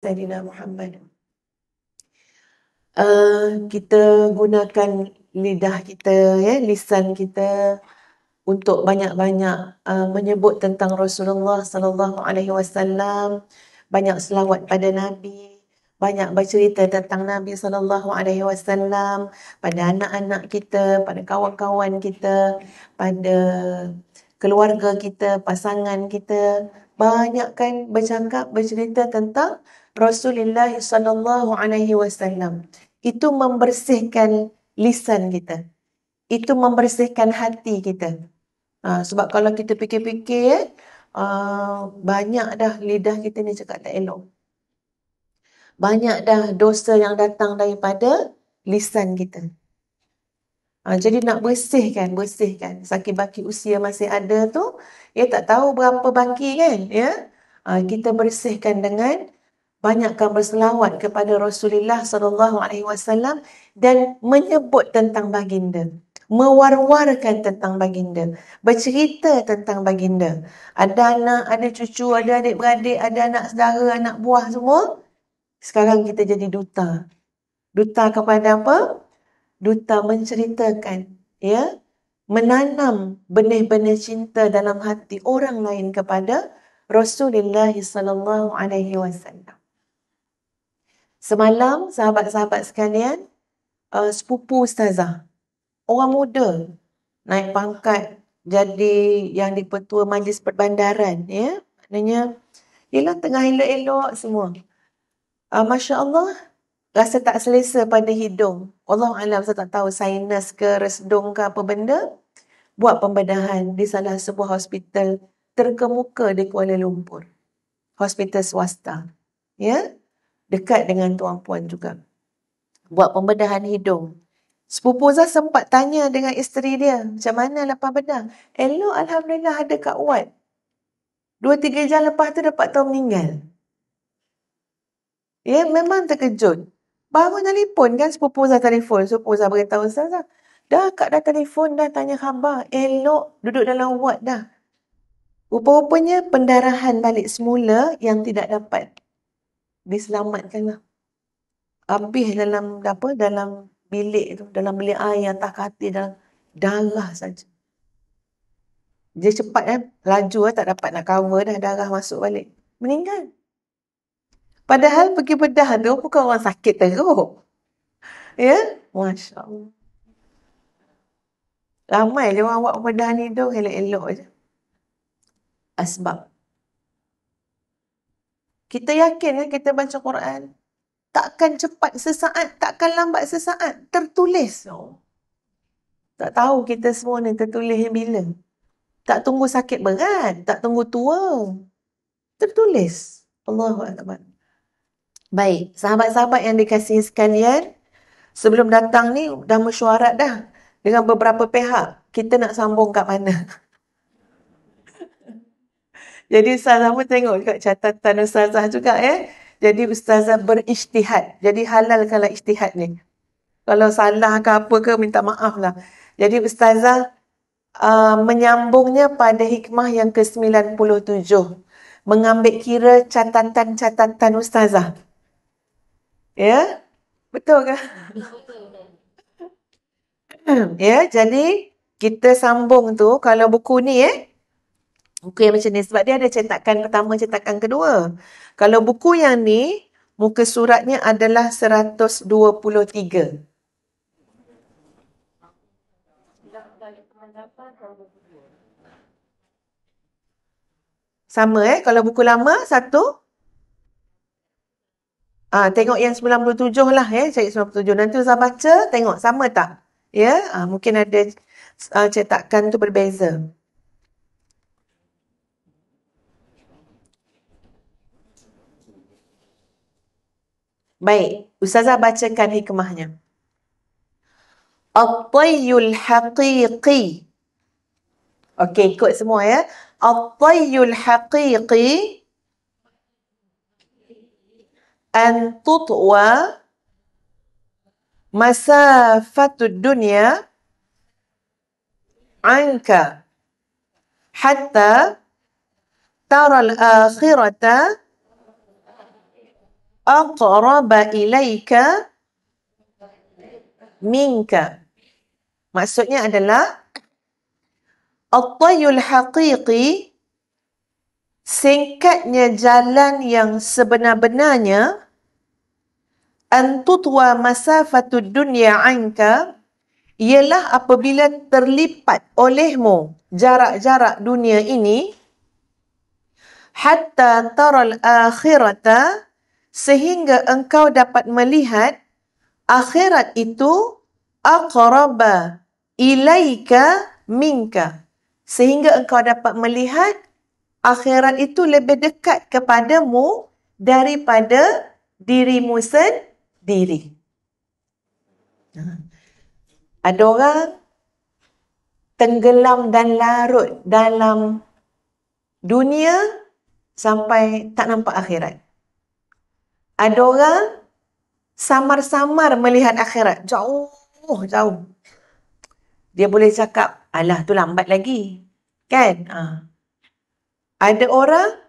Sayyidina Muhammad. Kita gunakan lidah kita, lisan kita untuk banyak-banyak menyebut tentang Rasulullah sallallahu alaihi wasallam, banyak selawat pada Nabi, banyak bercerita tentang Nabi sallallahu alaihi wasallam pada anak-anak kita, pada kawan-kawan kita, pada keluarga kita, pasangan kita. Banyakkan bercakap, bercerita tentang Rasulullah sallallahu alaihi wasallam. Itu membersihkan lisan kita. Itu membersihkan hati kita. Sebab kalau kita fikir-fikir, banyak dah lidah kita ni cakap tak elok. Banyak dah dosa yang datang daripada lisan kita. Jadi nak bersihkan. Saki-baki usia masih ada tu, tak tahu berapa baki kan, kita bersihkan dengan banyakkan berselawat kepada Rasulullah sallallahu alaihi wasallam dan menyebut tentang baginda, mewar-warkan tentang baginda, bercerita tentang baginda. Ada anak, ada cucu, ada adik-beradik, ada anak saudara, anak buah semua. Sekarang kita jadi duta. Duta kepada apa? Duta menceritakan, menanam benih-benih cinta dalam hati orang lain kepada Rasulullah sallallahu alaihi wasallam. Semalam, sahabat-sahabat sekalian, sepupu ustazah, orang muda, naik pangkat jadi yang di-Ketua Majlis Perbandaran, maknanya, tengah elok-elok semua. Masya Allah, rasa tak selesa pada hidung. Allah alam, saya tak tahu sinus ke, resdung ke apa benda. Buat pembedahan di salah sebuah hospital terkemuka di Kuala Lumpur. Hospital swasta. Dekat dengan Tuan Puan juga. Buat pembedahan hidung. Sepupu Zah sempat tanya dengan isteri dia, macam mana lepas bedah? Elok, Alhamdulillah, ada Kak Wat. 2-3 jam lepas tu dapat tahu meninggal. Memang terkejut. Baru telefon kan, sepupu Zah telefon. Sepupu Zah beritahu Ustazah, dah Kak dah telefon, dah tanya khabar. Elok, duduk dalam ward dah. Rupa-rupanya pendarahan balik semula yang tidak dapat diselamatkan lah. Habis dalam bilik tu, dalam bilik air atas katil, dalam darah saja. Dia cepat laju tak dapat nak cover dah, darah masuk balik. Meninggal. Padahal pergi bedah tu bukan orang sakit teruk. Masya Allah. Ramai je orang buat pembedahan hidung, elok-elok je. Asbab. Kita yakin kan kita baca Quran, takkan cepat sesaat, takkan lambat sesaat. Tertulis. Tak tahu kita semua ni tertulis bila. Tak tunggu sakit berat, tak tunggu tua. Tertulis. Allahu Akbar. Baik, sahabat-sahabat yang dikasihi sekalian, sebelum datang ni dah mesyuarat dah dengan beberapa pihak. Kita nak sambung kat mana? Jadi Ustazah pun tengok kat catatan Ustazah juga Jadi Ustazah berijtihad. Jadi halalkanlah ijtihad ni. Kalau salah ke apa ke, minta maaf lah. Jadi Ustazah menyambungnya pada hikmah yang ke-97. Mengambil kira catatan-catatan Ustazah. Betul ke? Jadi kita sambung tu, kalau buku ni buku yang macam ni, sebab dia ada cetakan pertama, cetakan kedua. Kalau buku yang ni, muka suratnya adalah 123. Sama kalau buku lama, satu. Tengok yang 97 lah cari 97. Nanti Ustaz baca, tengok sama tak? Mungkin ada cetakan tu berbeza. Baik, Ustazah bacakan hikmahnya. At-tayyul haqiqi. Okey, ikut semua At-tayyul haqiqi an tutwa masafatud dunya anka hatta tara al-akhirata aqraba ilaika minka. Maksudnya adalah at-tayyul haqiqi, singkatnya jalan yang sebenar-benarnya, an tutwa masafatud dunya anka, ialah apabila terlipat olehmu jarak-jarak dunia ini, hatta taral akhirata, sehingga engkau dapat melihat akhirat itu aqraba ilaika minka, sehingga engkau dapat melihat akhirat itu lebih dekat kepadamu daripada dirimu sendiri. Ada orang tenggelam dan larut dalam dunia sampai tak nampak akhirat. Ada orang samar-samar melihat akhirat, jauh. Dia boleh cakap, alah tu lambat lagi. Kan? Ada orang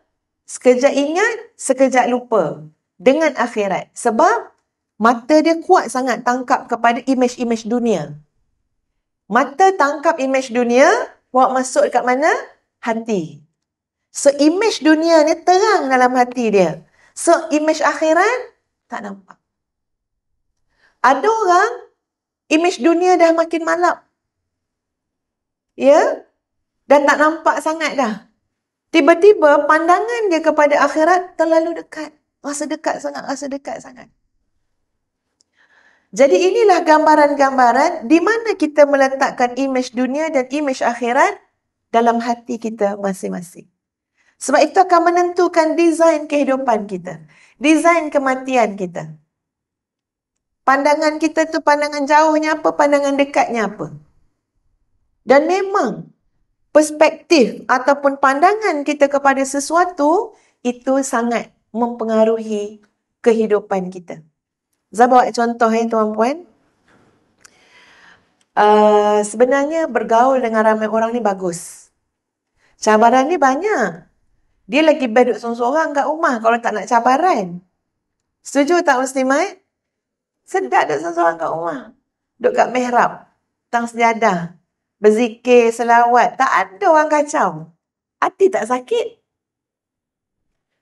sekejap ingat, sekejap lupa dengan akhirat. Sebab mata dia kuat sangat tangkap kepada imej-imej dunia. Mata tangkap imej dunia, bawa masuk dekat mana? Hati. So, imej dunia ni terang dalam hati dia. So, imej akhirat tak nampak. Ada orang, imej dunia dah makin malap. Ya? Dah tak nampak sangat dah. Tiba-tiba pandangan dia kepada akhirat terlalu dekat. Rasa dekat sangat. Jadi inilah gambaran-gambaran di mana kita meletakkan imej dunia dan imej akhirat dalam hati kita masing-masing. Sebab itu akan menentukan desain kehidupan kita. Desain kematian kita. Pandangan kita tu pandangan jauhnya apa, pandangan dekatnya apa. Dan memang perspektif ataupun pandangan kita kepada sesuatu itu sangat mempengaruhi kehidupan kita. Saya bawa contoh tuan-puan. Sebenarnya bergaul dengan ramai orang ni bagus. Cabaran ni banyak. Dia lagi duduk seorang-seorang kat rumah kalau tak nak cabaran. Setuju tak muslimat? Sedap duduk seorang-seorang kat rumah. Duduk kat mihrab. Tang sejadah. Berzikir, selawat. Tak ada orang kacau. Hati tak sakit.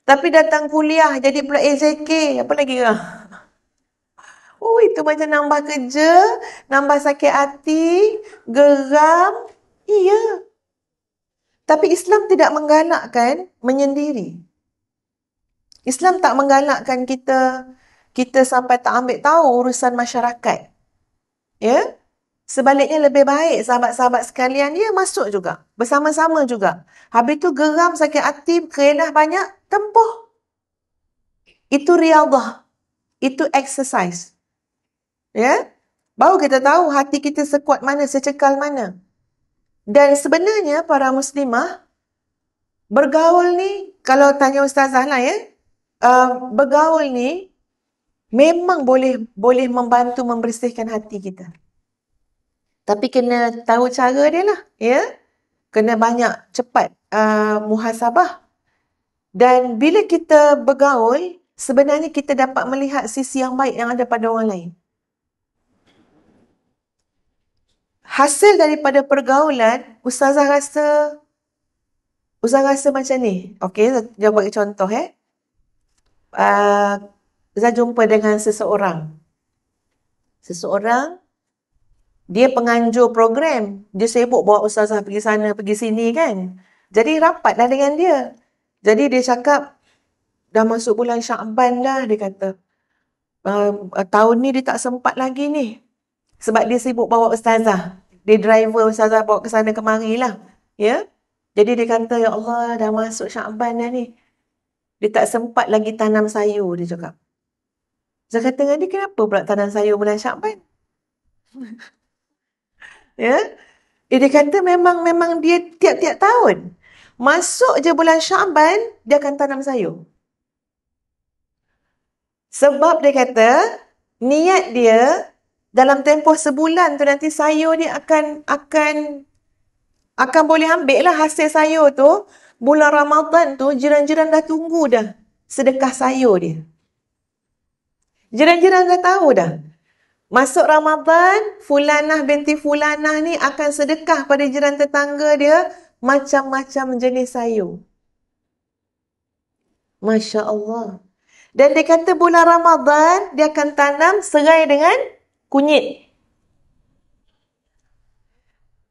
Tapi datang kuliah jadi pula AJK. Apa lagi lah? Itu macam nambah kerja, nambah sakit hati, geram. Iya. Tapi Islam tidak menggalakkan menyendiri. Islam tak menggalakkan kita sampai tak ambil tahu urusan masyarakat. Ya? Sebaliknya lebih baik sahabat-sahabat sekalian dia masuk juga. Bersama-sama juga. Habis tu geram, sakit hati, kerenah banyak, tempuh. Itu riyadhah. Itu exercise. Ya? Baru kita tahu hati kita sekuat mana, secekal mana. Dan sebenarnya para muslimah, bergaul ni, kalau tanya ustazah lah ya, bergaul ni memang boleh membantu membersihkan hati kita. Tapi kena tahu cara dia lah, ya. Kena banyak cepat muhasabah. Dan bila kita bergaul, sebenarnya kita dapat melihat sisi yang baik yang ada pada orang lain. Hasil daripada pergaulan, Ustazah rasa macam ni. Okey, saya bagi contoh saya jumpa dengan seseorang. Dia penganjur program. Dia sibuk bawa Ustazah pergi sana, pergi sini kan. Jadi rapatlah dengan dia. Jadi dia cakap, dah masuk bulan Syakban dah, dia kata. Tahun ni dia tak sempat lagi ni. Sebab dia sibuk bawa Ustazah. Dia driver Ustazah bawa ke sana kemari lah. Ya? Jadi dia kata, ya Allah, dah masuk Syakban dah ni. Dia tak sempat lagi tanam sayur, dia cakap. Saya kata dengan dia, kenapa pula tanam sayur bulan Syakban? Ya? Dia kata memang dia tiap-tiap tahun. Masuk je bulan Syakban, dia akan tanam sayur. Sebab dia kata, niat dia, dalam tempoh sebulan tu nanti sayur dia akan boleh ambil lah hasil sayur tu. Bulan Ramadan tu jiran-jiran dah tunggu dah sedekah sayur dia. Jiran-jiran dah tahu dah. Masuk Ramadan, Fulanah binti Fulanah ni akan sedekah pada jiran tetangga dia macam-macam jenis sayur. Masya Allah. Dan dia kata bulan Ramadan, dia akan tanam serai dengan kunyit.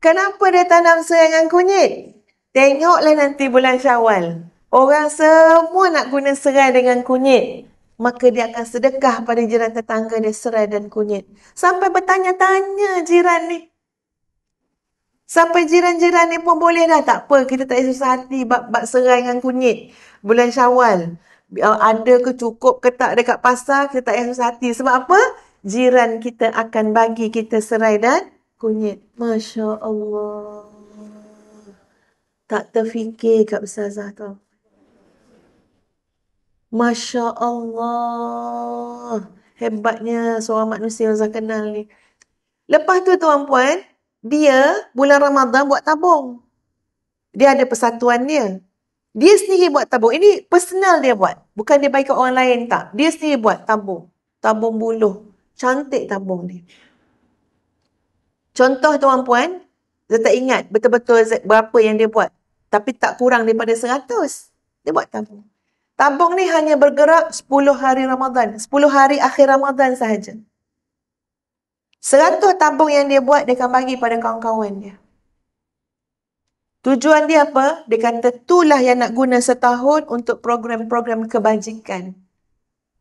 Kenapa dia tanam serai dengan kunyit? Tengoklah nanti bulan Syawal. Orang semua nak guna serai dengan kunyit. Maka dia akan sedekah pada jiran tetangga dia serai dan kunyit. Sampai bertanya-tanya jiran ni. Sampai jiran-jiran ni pun boleh dah. Tak apa, kita tak susah hati bab serai dengan kunyit. Bulan Syawal. Ada ke cukup ke tak dekat pasar, kita tak payah susah hati. Sebab apa? Jiran kita akan bagi kita serai dan kunyit. Masya Allah. Tak terfikir kat Ustazah tu. Masya Allah. Hebatnya seorang manusia yang saya kenal ni. Lepas tu tuan-puan, dia bulan Ramadan buat tabung. Dia ada persatuan dia. Dia sendiri buat tabung. Ini personal dia buat. Bukan dia bagi ke orang lain tak. Dia sendiri buat tabung. Tabung buluh. Cantik tabung dia. Contoh tuan-puan, saya tak ingat betul-betul berapa yang dia buat. Tapi tak kurang daripada 100. Dia buat tabung. Tabung ni hanya bergerak 10 hari Ramadan. 10 hari akhir Ramadan sahaja. 100 tabung yang dia buat, dia akan bagi pada kawan-kawan dia. Tujuan dia apa? Dia kata itulah yang nak guna setahun untuk program-program kebajikan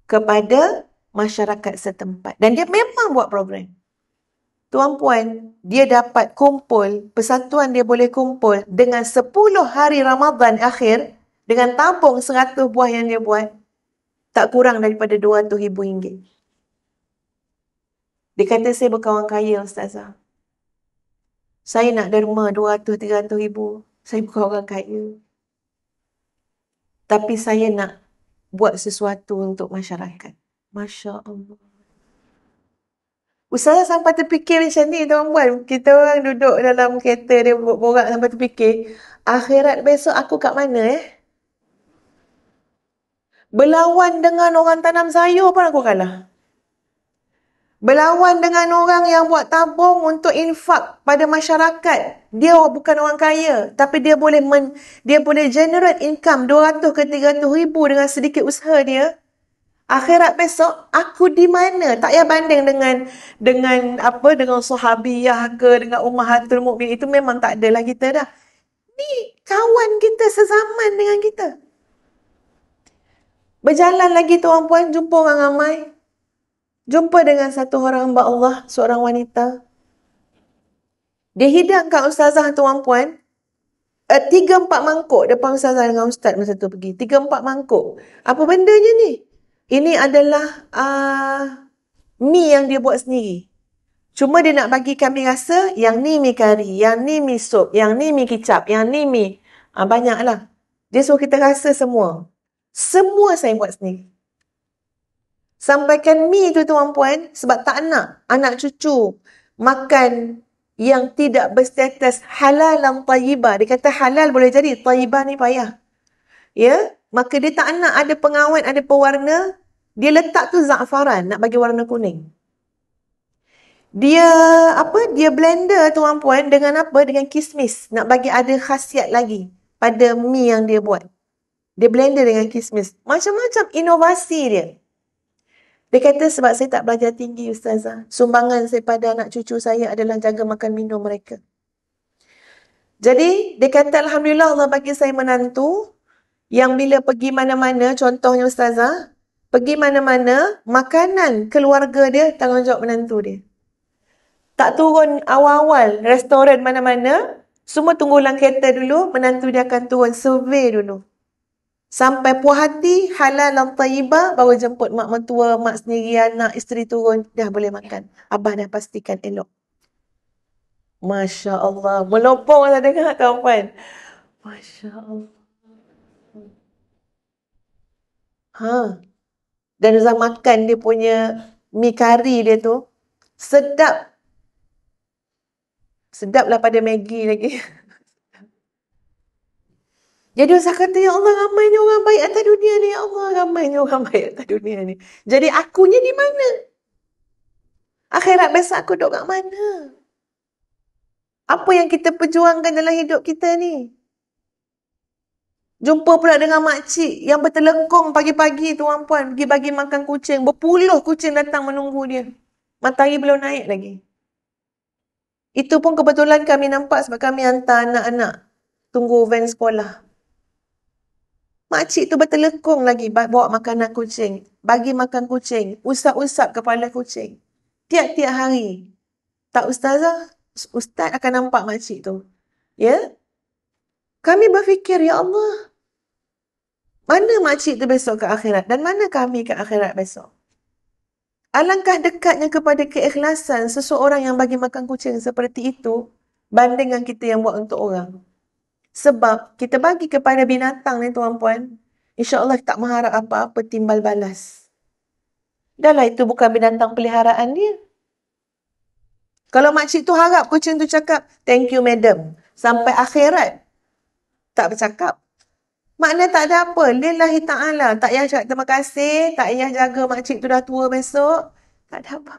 kepada masyarakat setempat. Dan dia memang buat program. Tuan-puan, dia dapat kumpul, persatuan dia boleh kumpul dengan 10 hari Ramadan akhir, dengan tabung 100 buah yang dia buat, tak kurang daripada RM200,000. Dia kata, saya berkawan kaya Ustazah. Saya nak derma 200-300 ribu. Saya bukan orang kaya. Tapi saya nak buat sesuatu untuk masyarakat. Masya Allah. Ustazah sampai terfikir macam ni tuan-puan. Kita orang duduk dalam kereta dia borak sampai terfikir. Akhirat besok aku kat mana Berlawan dengan orang tanam sayur pun aku kalah. Berlawan dengan orang yang buat tabung untuk infak pada masyarakat. Dia bukan orang kaya, tapi dia boleh generate income 200 ke 300 ribu dengan sedikit usaha dia. Akhirat besok aku di mana? Tak payah banding dengan sahabiyah ke dengan ummahatul mukminin, itu memang tak adalah kita dah. Ni kawan kita sezaman dengan kita. Berjalan lagi tuan-puan, jumpa orang ramai. Jumpa dengan satu orang hamba Allah, seorang wanita. Dia hidangkan ustazah tuan-puan 3-4 mangkuk depan ustazah dengan ustaz masa tu pergi. 3-4 mangkuk. Apa bendanya ni? Ini adalah mi yang dia buat sendiri. Cuma dia nak bagi kami rasa yang ni mi kari, yang ni mi sup, yang ni mi kicap, yang ni mi. Banyaklah. Dia suruh kita rasa semua. Semua saya buat sendiri. Sampaikan mi tu tuan-puan sebab tak nak anak cucu makan yang tidak berstatus halal dan tayyibah. Dia kata halal boleh jadi, tayyibah ni payah. Ya, maka dia tak nak ada pengawet, ada pewarna. Dia letak tu za'faran, nak bagi warna kuning. Dia blender tuan-puan dengan apa? Dengan kismis, nak bagi ada khasiat lagi pada mi yang dia buat. Dia blender dengan kismis. Macam-macam inovasi dia. Dia kata sebab saya tak belajar tinggi ustazah. Sumbangan saya pada anak cucu saya adalah jaga makan minum mereka. Jadi dia kata alhamdulillah Allah bagi saya menantu yang bila pergi mana-mana, contohnya ustazah, pergi mana-mana, makanan keluarga dia tanggungjawab menantu dia. Tak turun awal-awal restoran mana-mana, semua tunggu dalam kereta dulu, menantu dia akan turun survey dulu. Sampai puas hati, halal dan tayyibah, baru jemput mak mentua, mak sendiri, anak, isteri turun, dah boleh makan. Abah dah pastikan elok. Masya Allah. Melopong saya dengar tuan-puan. Masya Allah. Dan Ustaz makan dia punya mi kari dia tu, sedap. Sedaplah pada Maggi lagi. Jadi usah kata, ya Allah, ramainya orang baik atas dunia ni. Ya Allah, ramainya orang baik atas dunia ni. Jadi akunya di mana? Akhirat besok aku duduk kat mana? Apa yang kita perjuangkan dalam hidup kita ni? Jumpa pula dengan makcik yang bertelekong pagi-pagi tuan-puan pergi bagi makan kucing. Berpuluh kucing datang menunggu dia. Matahari belum naik lagi. Itu pun kebetulan kami nampak sebab kami hantar anak-anak tunggu van sekolah. Makcik tu bertelekong lagi bawa makanan kucing. Bagi makan kucing. Usap-usap kepala kucing. Tiap-tiap hari. Tak ustazah? Ustaz akan nampak makcik tu. Ya? Kami berfikir, ya Allah, mana makcik tu besok ke akhirat dan mana kami ke akhirat besok? Alangkah dekatnya kepada keikhlasan seseorang yang bagi makan kucing seperti itu banding dengan kita yang buat untuk orang. Sebab kita bagi kepada binatang ni tuan-puan, insya-Allah tak mengharap apa-apa timbal balas. Dah lah itu bukan binatang peliharaan dia. Kalau makcik tu harap kucing tu cakap, thank you madam. Sampai akhirat, tak bercakap. Makna tak ada apa. Lillahi ta'ala. Tak payah cakap terima kasih. Tak payah jaga makcik tu dah tua besok. Tak ada apa.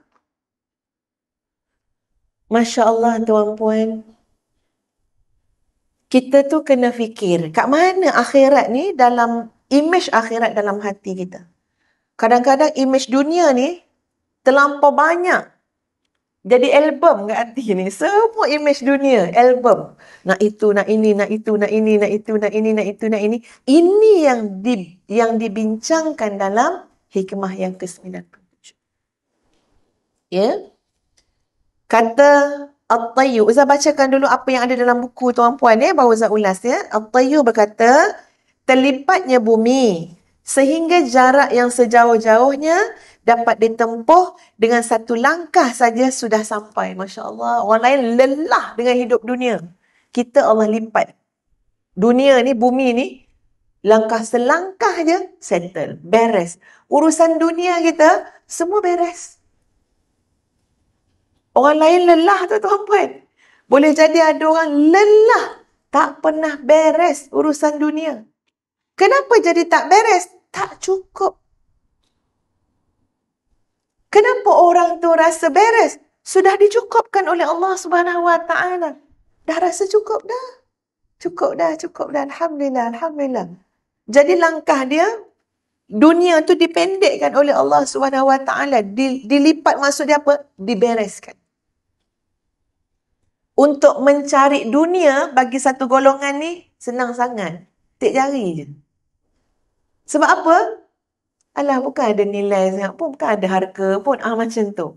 Masya Allah tuan-puan. Kita tu kena fikir. Kat mana akhirat ni dalam, image akhirat dalam hati kita. Kadang-kadang image dunia ni terlampau banyak. Jadi album kat hati ni. Semua image dunia, album. Nak itu, nak ini, nak itu, nak ini, nak itu, nak ini, nak itu, nak ini. Ini yang dibincangkan dalam hikmah yang ke-97. Ya? Kata At-Tayyu. Ustaz bacakan dulu apa yang ada dalam buku tuan-puan baru Ustaz ulas ya. At-Tayyu berkata, terlipatnya bumi sehingga jarak yang sejauh-jauhnya dapat ditempuh dengan satu langkah saja sudah sampai. Masya Allah. Orang lain lelah dengan hidup dunia. Kita Allah lipat. Dunia ni, bumi ni, langkah selangkah je, settle. Beres. Urusan dunia kita, semua beres. Orang lain lelah tu tuan-puan. Boleh jadi ada orang lelah. Tak pernah beres urusan dunia. Kenapa jadi tak beres? Tak cukup. Kenapa orang tu rasa beres? Sudah dicukupkan oleh Allah Subhanahu Wa Taala. Dah rasa cukup dah. Cukup dah. Alhamdulillah, alhamdulillah. Jadi langkah dia, dunia tu dipendekkan oleh Allah Subhanahu Wa Taala. Dilipat maksud dia apa? Dibereskan. Untuk mencari dunia bagi satu golongan ni senang sangat. Tik jari je. Sebab apa? Alah, bukan ada nilai sangat pun, bukan ada harga pun. Macam tu.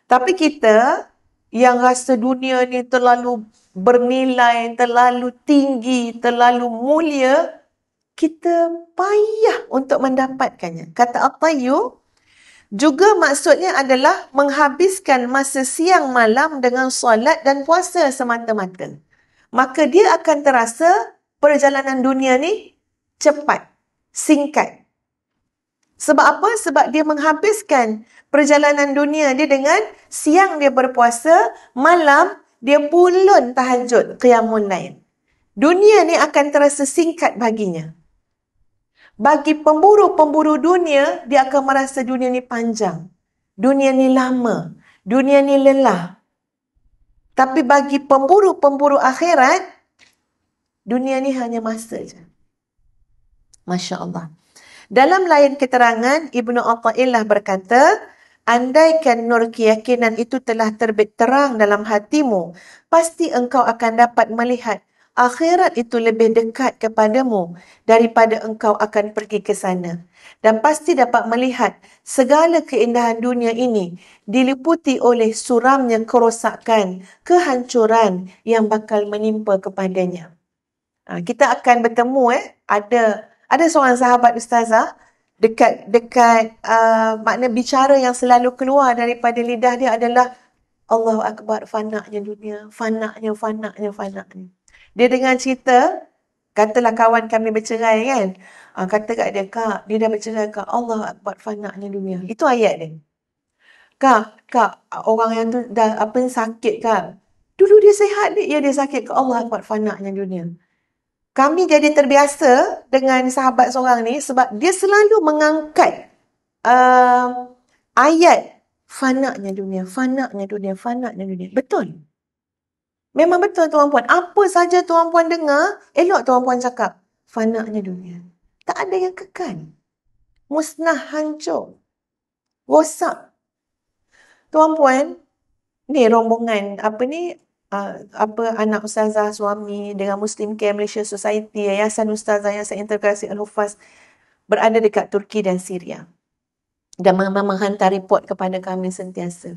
Tapi kita yang rasa dunia ni terlalu bernilai, terlalu tinggi, terlalu mulia, kita payah untuk mendapatkannya. Kata At-Tayyu, juga maksudnya adalah menghabiskan masa siang malam dengan solat dan puasa semata-mata. Maka dia akan terasa perjalanan dunia ni cepat, singkat. Sebab apa? Sebab dia menghabiskan perjalanan dunia dia dengan siang dia berpuasa, malam dia pulun tahajud, qiyamul lail. Dunia ni akan terasa singkat baginya. Bagi pemburu-pemburu dunia, dia akan merasa dunia ni panjang. Dunia ni lama. Dunia ni lelah. Tapi bagi pemburu-pemburu akhirat, dunia ni hanya masa je. Masya Allah. Dalam lain keterangan, Ibnu Athaillah berkata, andaikan nur keyakinan itu telah terbit terang dalam hatimu, pasti engkau akan dapat melihat akhirat itu lebih dekat kepadamu daripada engkau akan pergi ke sana. Dan pasti dapat melihat segala keindahan dunia ini diliputi oleh suramnya kerosakan, kehancuran yang bakal menimpa kepadanya. Kita akan bertemu ada seorang sahabat ustazah dekat makna bicara yang selalu keluar daripada lidah dia adalah Allahu Akbar, fanaknya dunia, fanaknya. Dia dengar cerita, katalah kawan kami bercerai kan, kata kat dia, Kak, dia dah bercerai Kak, Allahu Akbar, fanaknya dunia. Itu ayat dia. Kak, orang yang tu dah sakit Kak. Dulu dia sihat dia sakit, Kak, Allahu Akbar, fanaknya dunia. Kami jadi terbiasa dengan sahabat seorang ni sebab dia selalu mengangkat ayat fanaknya dunia, fanaknya dunia, fanaknya dunia. Betul. Memang betul tuan-puan. Apa saja tuan-puan dengar, elok tuan-puan cakap. Fanaknya dunia. Tak ada yang kekal. Musnah, hancur. Rosak. Tuan-puan, ni rombongan anak ustazah suami dengan Muslim Care Malaysia Society, Yayasan Ustazah, Yayasan Integrasi Al-Hufaz berada dekat Turki dan Syria. Dan menghantar report kepada kami sentiasa.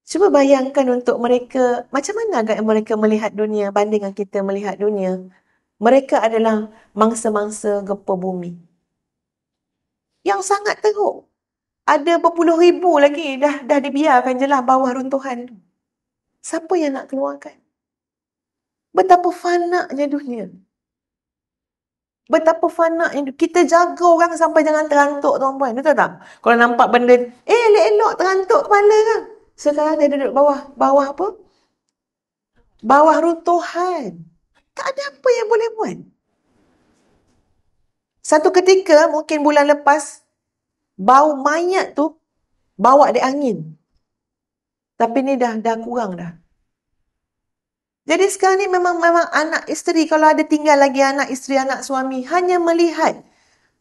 Cuba bayangkan untuk mereka, macam mana agak mereka melihat dunia bandingkan kita melihat dunia. Mereka adalah mangsa-mangsa gempa bumi. Yang sangat teruk. Ada berpuluh ribu lagi dah dibiarkan je lah bawah runtuhan tu. Siapa yang nak keluarkan? Betapa fanaknya dunia. Betapa fanaknya. Kita jaga orang sampai jangan terantuk tuan-puan. Betul tak? Kalau nampak benda, elok-elok terantuk kepala kan? Sekarang dia duduk bawah apa? Bawah runtuhan. Tak ada apa yang boleh buat. Satu ketika, mungkin bulan lepas, bau mayat tu bawa di angin. Tapi ni dah kurang dah. Jadi sekarang ni memang anak isteri, kalau ada tinggal lagi anak isteri, anak suami, hanya melihat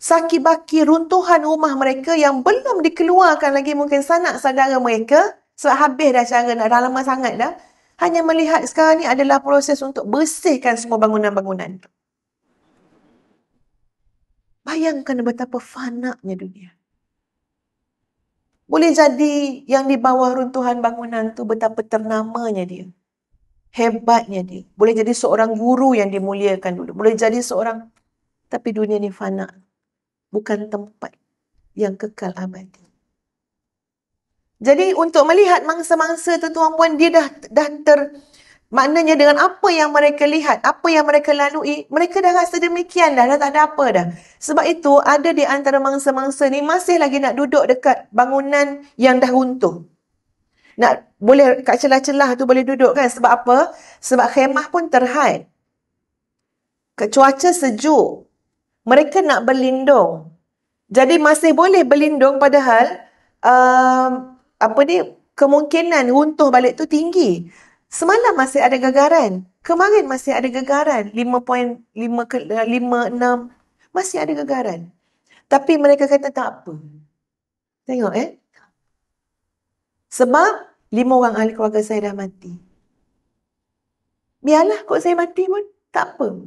saki-baki runtuhan rumah mereka yang belum dikeluarkan lagi mungkin sanak saudara mereka, sebab habis dah cara dah lama sangat dah. Hanya melihat sekarang ni adalah proses untuk bersihkan semua bangunan-bangunan. Bayangkan betapa fanaknya dunia. Boleh jadi yang di bawah runtuhan bangunan tu betapa ternamanya dia. Hebatnya dia. Boleh jadi seorang guru yang dimuliakan dulu. Boleh jadi seorang... Tapi dunia ni fana. Bukan tempat yang kekal abadi. Jadi untuk melihat mangsa-mangsa tu tuan-puan, dia dah maknanya dengan apa yang mereka lihat, apa yang mereka lalui, mereka dah rasa demikian dah tak ada apa dah. Sebab itu ada di antara mangsa-mangsa ni masih lagi nak duduk dekat bangunan yang dah runtuh. Boleh kat celah-celah tu boleh duduk kan? Sebab apa? Sebab khemah pun terhad. Cuaca sejuk. Mereka nak berlindung. Jadi masih boleh berlindung padahal kemungkinan runtuh balik tu tinggi. Semalam masih ada gegaran. Kemarin masih ada gegaran. 5.5 ke 5.6. Masih ada gegaran. Tapi mereka kata tak apa. Tengok Sebab 5 orang ahli keluarga saya dah mati. Biarlah kot saya mati pun. Tak apa.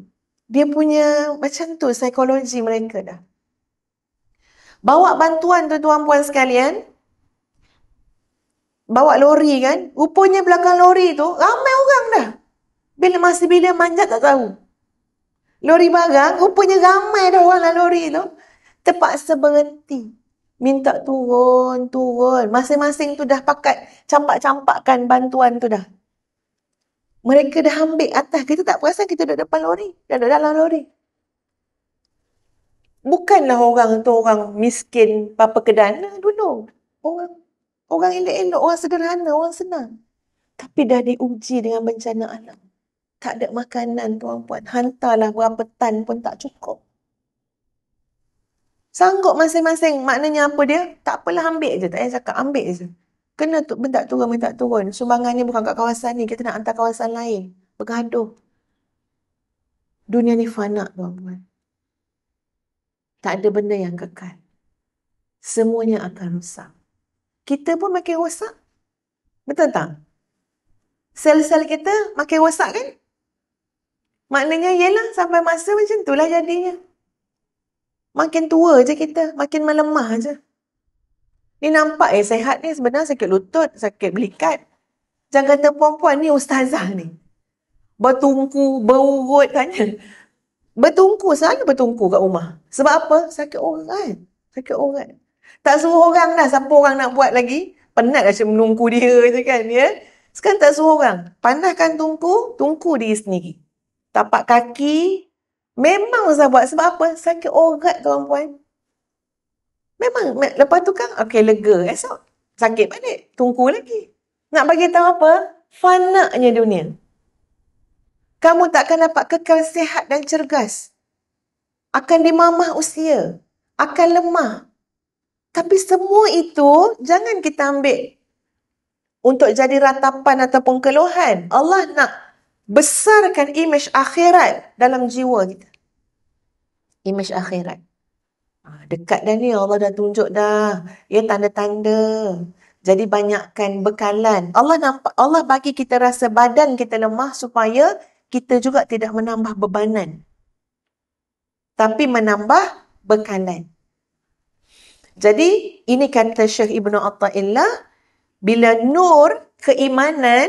Dia punya macam tu psikologi mereka dah. Bawa bantuan tu tuan-puan sekalian. Bawa lori kan. Rupanya belakang lori tu ramai orang dah. Bila manjat tak tahu. Lori barang rupanya ramai dah orang dalam lori tu. Terpaksa berhenti. Minta turun. Masing-masing tu dah campak-campakkan bantuan tu dah. Mereka dah ambil atas. Kita tak perasan kita duduk depan lori. Dah duduk dalam lori. Bukanlah orang tu orang miskin, papa kedana dulu. Orang elok-elok, orang sederhana, orang senang. Tapi dah diuji dengan bencana alam. Tak ada makanan tuan-puan. Hantarlah berapa tan pun tak cukup. Sanggup masing-masing. Maknanya apa dia? Tak apalah ambil je. Tak payah cakap, ambil je. Kena minta turun. Sumbangan ni bukan kat kawasan ni. Kita nak hantar kawasan lain. Bergaduh. Dunia ni fana tuan-puan. Tak ada benda yang kekal. Semuanya akan rosak. Kita pun makin rosak. Betul tak? Sel-sel kita makin rosak kan? Maknanya yelah sampai masa macam itulah jadinya. Makin tua je kita. Makin melemah je. Ni nampak sehat ni sebenarnya sakit lutut, sakit belikat. Jangan kata perempuan ni ustazah ni. Bertungku, berurut kan? Selalu bertungku kat rumah. Sebab apa? Sakit urat. Tak suruh orang dah. Siapa orang nak buat lagi? Penat dah menungku dia je kan. Ya? Sekarang tak suruh orang. Panaskan tungku diri sendiri. Tapak kaki. Memang usah buat. Sebab apa? Sakit urat tuan-puan. Memang. Lepas tu kan, okey lega. Esok sakit balik. Tungku lagi. Nak bagi tahu apa? Fanaknya dunia. Kamu takkan dapat kekal sihat dan cergas. Akan dimamah usia. Akan lemah. Tapi semua itu jangan kita ambil untuk jadi ratapan ataupun keluhan. Allah nak besarkan imej akhirat dalam jiwa kita. Imej akhirat. Dekat dah ni, Allah dah tunjuk dah. Ya, tanda-tanda. Jadi banyakkan bekalan. Allah bagi kita rasa badan kita lemah supaya kita juga tidak menambah bebanan. Tapi menambah bekalan. Jadi, ini kata Syekh Ibn Atha'illah, bila nur keimanan,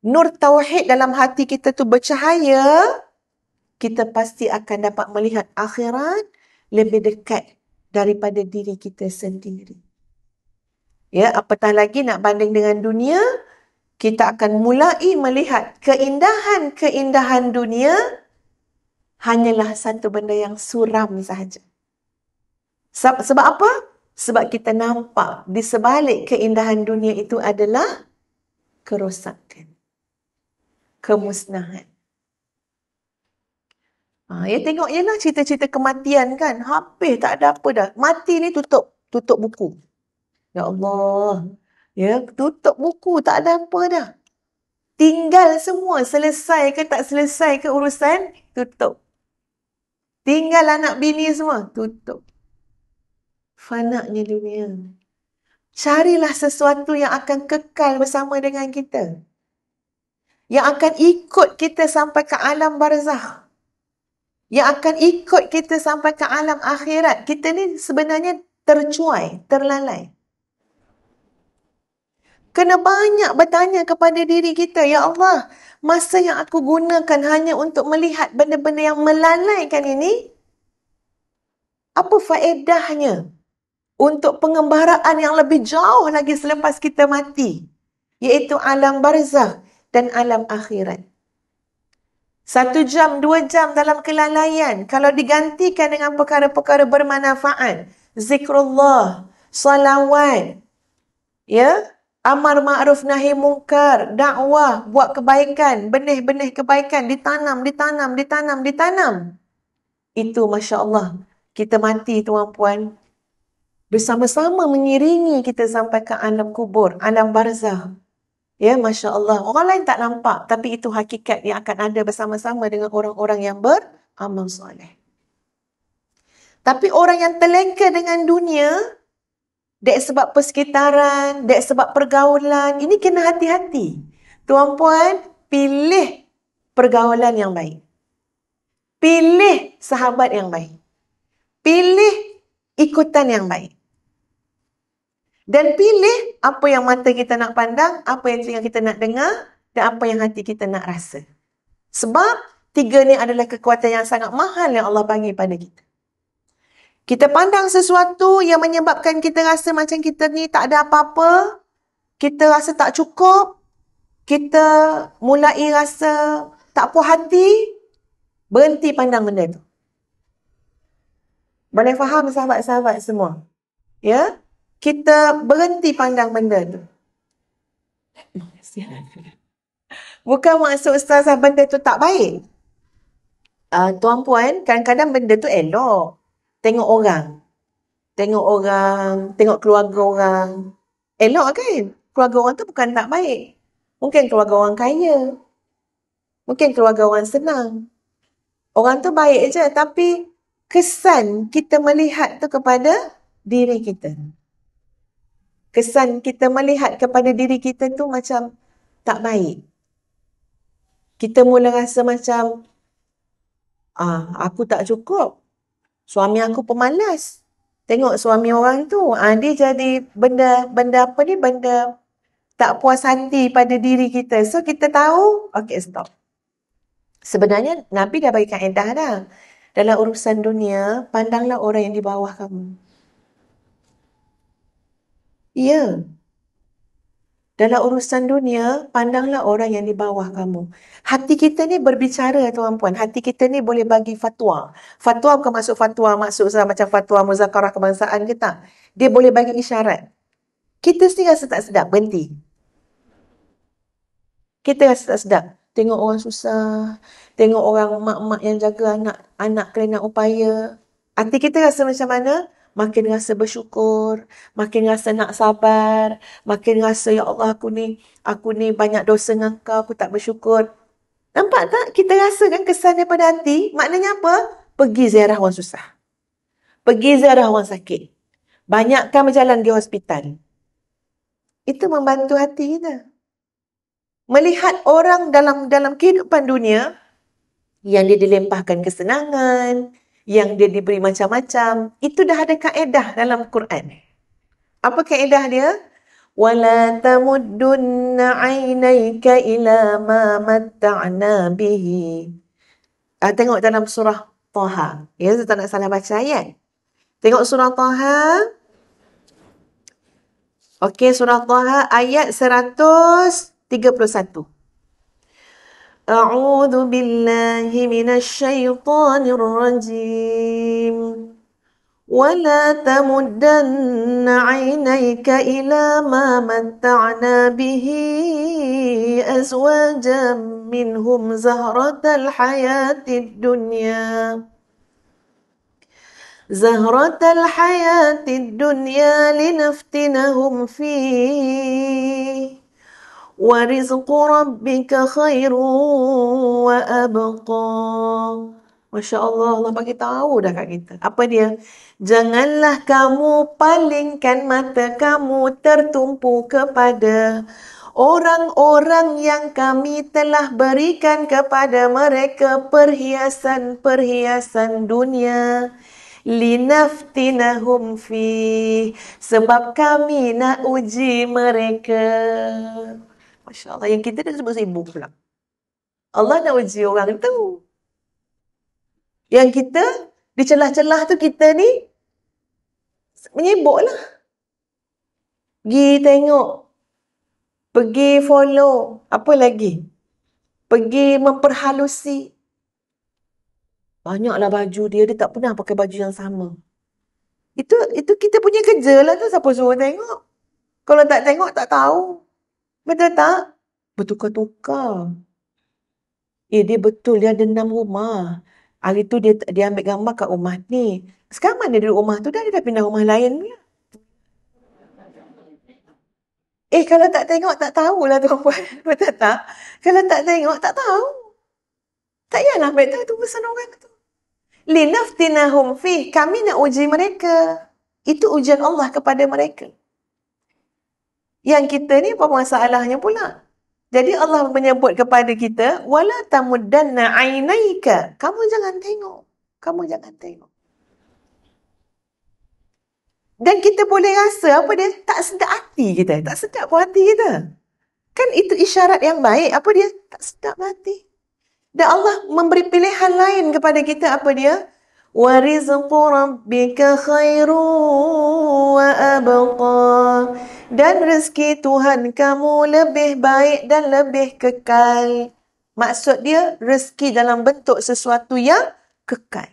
nur tauhid dalam hati kita tu bercahaya, kita pasti akan dapat melihat akhirat lebih dekat daripada diri kita sendiri. Ya, apatah lagi nak banding dengan dunia, kita akan mulai melihat keindahan-keindahan dunia hanyalah satu benda yang suram sahaja. Sebab apa? Sebab kita nampak di sebalik keindahan dunia itu adalah kerosakan, kemusnahan. Ya tengok je lah cerita-cerita kematian kan. Habis tak ada apa dah. Mati ni tutup buku. Ya Allah. Ya, tutup buku, tak ada apa dah. Tinggal semua, selesai ke tak selesai ke urusan, tutup. Tinggal anak bini semua, tutup. Fanaknya dunia. Carilah sesuatu yang akan kekal bersama dengan kita. Yang akan ikut kita sampai ke alam barzakh. Yang akan ikut kita sampai ke alam akhirat. Kita ni sebenarnya tercuai, terlalai. Kena banyak bertanya kepada diri kita, ya Allah, masa yang aku gunakan hanya untuk melihat benda-benda yang melalaikan ini, apa faedahnya untuk pengembaraan yang lebih jauh lagi selepas kita mati, iaitu alam barzakh dan alam akhirat. 1 jam, 2 jam dalam kelalaian, kalau digantikan dengan perkara-perkara bermanfaat, zikrullah, salawat, ya, amar ma'ruf nahi mungkar, dakwah, buat kebaikan, benih-benih kebaikan, ditanam. Itu Masya Allah, kita mati tuan-puan, bersama-sama mengiringi kita sampai ke alam kubur, alam barzakh. Ya, Masya Allah. Orang lain tak nampak, tapi itu hakikat yang akan ada bersama-sama dengan orang-orang yang beramal soleh. Tapi orang yang terlengkar dengan dunia, dek sebab persekitaran, dek sebab pergaulan, ini kena hati-hati. Tuan-puan, pilih pergaulan yang baik. Pilih sahabat yang baik. Pilih ikutan yang baik. Dan pilih apa yang mata kita nak pandang, apa yang telinga kita nak dengar, dan apa yang hati kita nak rasa. Sebab 3 ni adalah kekuatan yang sangat mahal yang Allah bagi pada kita. Kita pandang sesuatu yang menyebabkan kita rasa macam kita ni tak ada apa-apa, kita rasa tak cukup, kita mulai rasa tak puas hati, berhenti pandang benda tu. Boleh faham sahabat-sahabat semua? Ya? Kita berhenti pandang benda tu. Bukan maksud ustazah benda tu tak baik. Tuan-puan, kadang-kadang benda tu elok. Tengok orang, tengok keluarga orang. Elok kan? Keluarga orang tu bukan tak baik. Mungkin keluarga orang kaya. Mungkin keluarga orang senang. Orang tu baik je, tapi kesan kita melihat tu kepada diri kita. Kesan kita melihat kepada diri kita tu macam tak baik. Kita mula rasa macam, aku tak cukup. Suami aku pemalas. Tengok suami orang tu, dia jadi benda apa ni, benda tak puas hati pada diri kita. So kita tahu, okay, stop. Sebenarnya Nabi dah bagi kaedah dah. Dalam urusan dunia, pandanglah orang yang di bawah kamu. Ya. Dalam urusan dunia, pandanglah orang yang di bawah kamu. Hati kita ni berbicara, tuan-puan. Hati kita ni boleh bagi fatwa. Fatwa bukan maksud fatwa, macam fatwa muzakarah kebangsaan ke tak. Dia boleh bagi isyarat. Kita sendiri rasa tak sedap, berhenti. Kita rasa tak sedap, Tengok orang susah. Tengok orang mak-mak yang jaga anak-anak kena upaya. Hati kita rasa macam mana? Makin rasa bersyukur. Makin rasa nak sabar. Makin rasa, ya Allah, aku ni banyak dosa dengan kau. Aku tak bersyukur. Nampak tak? Kita rasakan kesan daripada hati. Maknanya apa? Pergi ziarah orang susah. Pergi ziarah orang sakit. Banyakkan berjalan di hospital. Itu membantu hati kita. Melihat orang dalam kehidupan dunia yang dia dilempahkan kesenangan, yang dia diberi macam-macam, itu dah ada kaedah dalam Quran. Apa kaedah dia? وَلَا تَمُدُّنَّ عَيْنَيْكَ إِلَى مَا مَتَّعْنَا بِهِ. Tengok dalam surah Taha. Ya, saya tak nak salah baca ayat. Tengok surah Taha. Okey, surah Taha ayat 131. A'udzu billahi minasy syaithanir rajim. ولا تمدن عينيك إلى ما متعنا به أزواجا منهم زهرة الحياة الدنيا لنفتنهم فيه وَرِزْقُ رَبِّكَ خَيْرٌ وَأَبْقَى. Masya Allah, Allah bagi tahu dah kat kita. Apa dia? Janganlah kamu palingkan mata kamu tertumpu kepada orang-orang yang kami telah berikan kepada mereka perhiasan-perhiasan dunia. Linaftinahum fi. Sebab kami nak uji mereka. Masya Allah, yang kita dah sibuk pula. Allah nak uji orang tu. Yang kita, di celah-celah tu kita ni, menyibuk lah. Pergi tengok. Pergi follow. Apa lagi? Pergi memperhalusi. Banyaklah baju dia tak pernah pakai baju yang sama. Itu kita punya kerja lah tu, siapa suruh tengok. Kalau tak tengok, tak tahu. Betul tak? Bertukar-tukar. Dia betul, dia ada 6 rumah. Hari tu dia ambil gambar kat rumah ni. Sekarang mana dia duduk rumah tu, dia dah pindah rumah lain punya. Kalau tak tengok, tak tahulah tuan-puan. Betul tak? Kalau tak tengok, tak tahu. Tak payahlah ambil tahu tu pesan orang tu. Linaftinahum fih. Kami nak uji mereka. Itu ujian Allah kepada mereka. Yang kita ni apa masalahnya pula? Jadi Allah menyebut kepada kita, wala tamuddanna ainaika. Kamu jangan tengok. Kamu jangan tengok. Dan kita boleh rasa apa dia? Tak sedap hati kita. Tak sedap pun hati kita. Kan itu isyarat yang baik. Apa dia? Tak sedap hati. Dan Allah memberi pilihan lain kepada kita. Apa dia? وَرِزْقُ رَبِّكَ خَيْرٌ وَأَبْقَى. Dan rezeki Tuhan kamu lebih baik dan lebih kekal. Maksud dia, rezeki dalam bentuk sesuatu yang kekal.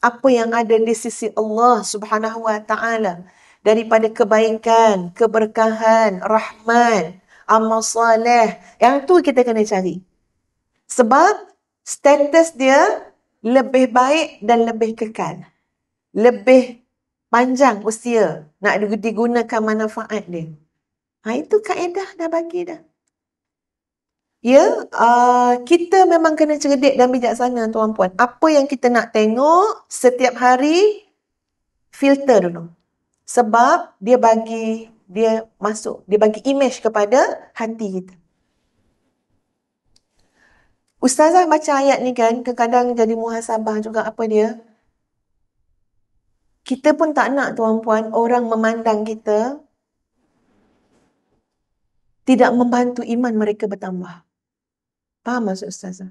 Apa yang ada di sisi Allah Subhanahu wa ta'ala. Daripada kebaikan, keberkahan, rahmat, amal soleh. Yang tu kita kena cari. Sebab status dia lebih baik dan lebih kekal. Lebih panjang usia nak digunakan manfaat dia. Itu kaedah dah bagi dah. Ya, kita memang kena cerdik dan bijaksana tuan-puan. Apa yang kita nak tengok setiap hari, filter dulu. Sebab dia bagi image kepada hati kita. Ustazah baca ayat ni kan, kadang-kadang jadi muhasabah juga. Apa dia? Kita pun tak nak tuan-puan orang memandang kita tidak membantu iman mereka bertambah. Faham maksud Ustazah?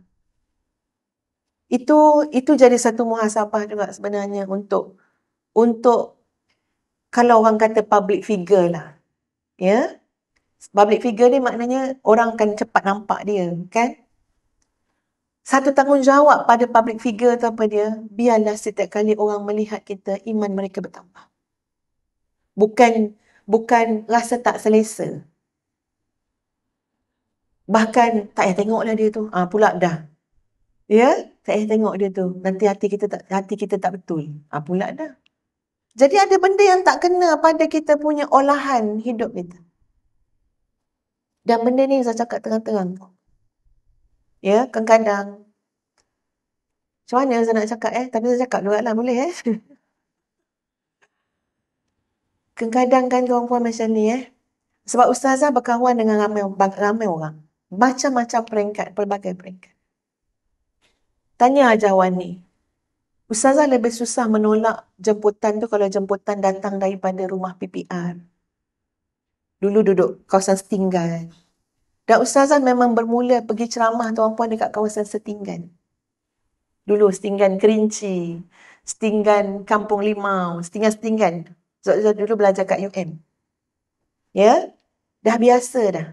Itu jadi satu muhasabah juga sebenarnya untuk kalau orang kata public figure lah. Ya? Public figure ni maknanya orang akan cepat nampak dia, kan? Satu tanggungjawab pada public figure tu apa dia? Biarlah setiap kali orang melihat kita, iman mereka bertambah. Bukan rasa tak selesa. Bahkan tak payah tengoklah dia tu. Pula dah. Ya, tak payah tengok dia tu. Nanti hati kita tak betul. Pula dah. Jadi ada benda yang tak kena pada kita punya olahan hidup kita. Dan benda ni saya cakap terang-terang. Ya, kadang-kadang. Macam mana saya nak cakap Tapi saya cakap juga lah, boleh Kadang-kadang kan tuan-puan macam ni Sebab ustazah berkawan dengan ramai orang. Macam-macam peringkat, pelbagai peringkat. Tanya ajawan ni. Ustazah lebih susah menolak jemputan tu kalau jemputan datang daripada rumah PPR. Dulu duduk kawasan Setinggan. Dan ustazah memang bermula pergi ceramah tuan-puan dekat kawasan Setinggan. Dulu Setinggan Kerinci, Setinggan Kampung Limau, Setinggan. Ustazah dulu belajar kat UM. Ya? Dah biasa dah.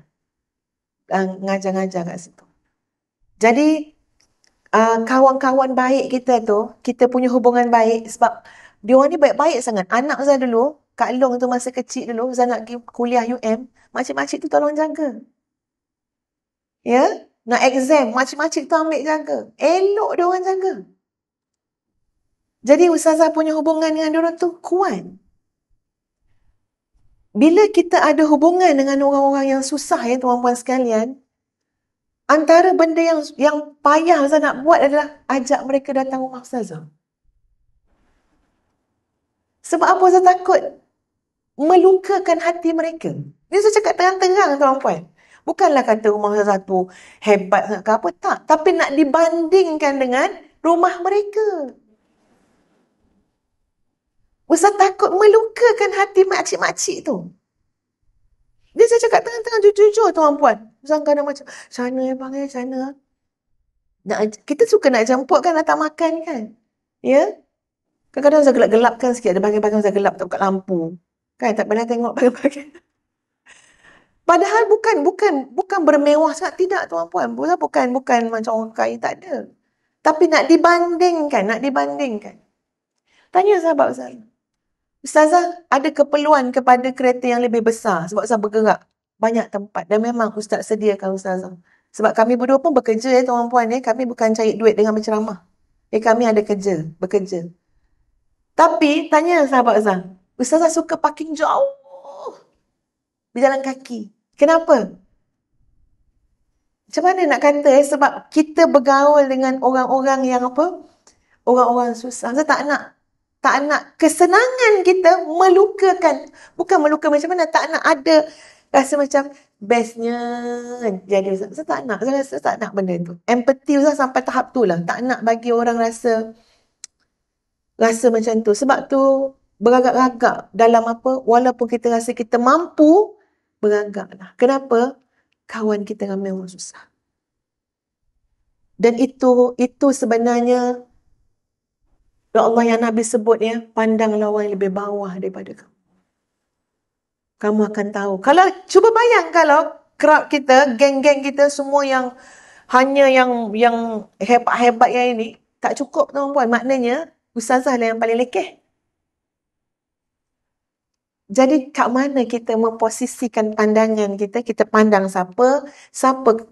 Ngajar-ngajar kat situ. Jadi, kawan-kawan baik kita tu, kita punya hubungan baik sebab dia orang ni baik-baik sangat. Anak saya dulu, Kak Long tu masa kecil dulu, saya nak pergi kuliah UM, makcik-makcik tu tolong jaga. Ya? Nak exam, makcik-makcik tu ambil jaga. Elok dia orang jaga. Jadi ustazah punya hubungan dengan dia orang tu kuat. Bila kita ada hubungan dengan orang-orang yang susah tuan-puan sekalian, antara benda yang payah Ustazah nak buat adalah ajak mereka datang rumah Ustazah. Sebab apa Ustazah takut? Melukakan hati mereka. Ini saya cakap terang-terang tuan-puan. Bukanlah kata rumah Ustazah tu hebat sangat ke apa, tak. Tapi nak dibandingkan dengan rumah mereka. Ustaz takut melukakan hati makcik-makcik tu. Dia saya cakap terang-terang jujur-jujur tuan-puan. Ustaz kadang macam, sana panggil sana. Kita suka nak jemput kan, datang makan kan. Ya? Kadang-kadang Ustaz gelap-gelapkan sikit. Ada bagian-bagian Ustaz gelap tak buka lampu. Kan tak pernah tengok bagian-bagian. Padahal bukan bermewah sangat. Tidak tuan-puan. Bukan macam orang kaya. Tak ada. Tapi nak dibandingkan. Tanya sahabat Ustazah. Ustazah ada keperluan kepada kereta yang lebih besar sebab Ustazah bergerak banyak tempat dan memang Ustaz sediakan Ustazah. Sebab kami berdua pun bekerja tuan-puan kami bukan cari duit dengan berceramah. Kami ada bekerja. Tapi tanya sahabat Ustazah suka parking jauh berjalan kaki. Kenapa? Macam mana nak kata sebab kita bergaul dengan orang-orang yang apa? Orang-orang susah. Ustazah tak nak kesenangan kita melukakan. Bukan meluka macam mana. Tak nak ada rasa macam bestnya jadi Ustaz. Saya tak nak. Saya rasa tak nak benda tu. Empathy Ustaz sampai tahap tu lah. Tak nak bagi orang rasa macam tu. Sebab tu beragak-agak dalam apa. Walaupun kita rasa kita mampu, beragak lah. Kenapa? Kawan kita ramai orang susah. Dan itu sebenarnya Allah yang Nabi sebut pandanglah orang yang lebih bawah daripada kamu. Kamu akan tahu. Kalau cuba bayang kalau crowd kita, geng-geng kita semua yang hanya yang hebat-hebat yang ini, tak cukup tuan-puan. Maknanya ustazah lah yang paling lekeh. Jadi kat mana kita memposisikan pandangan kita, kita pandang siapa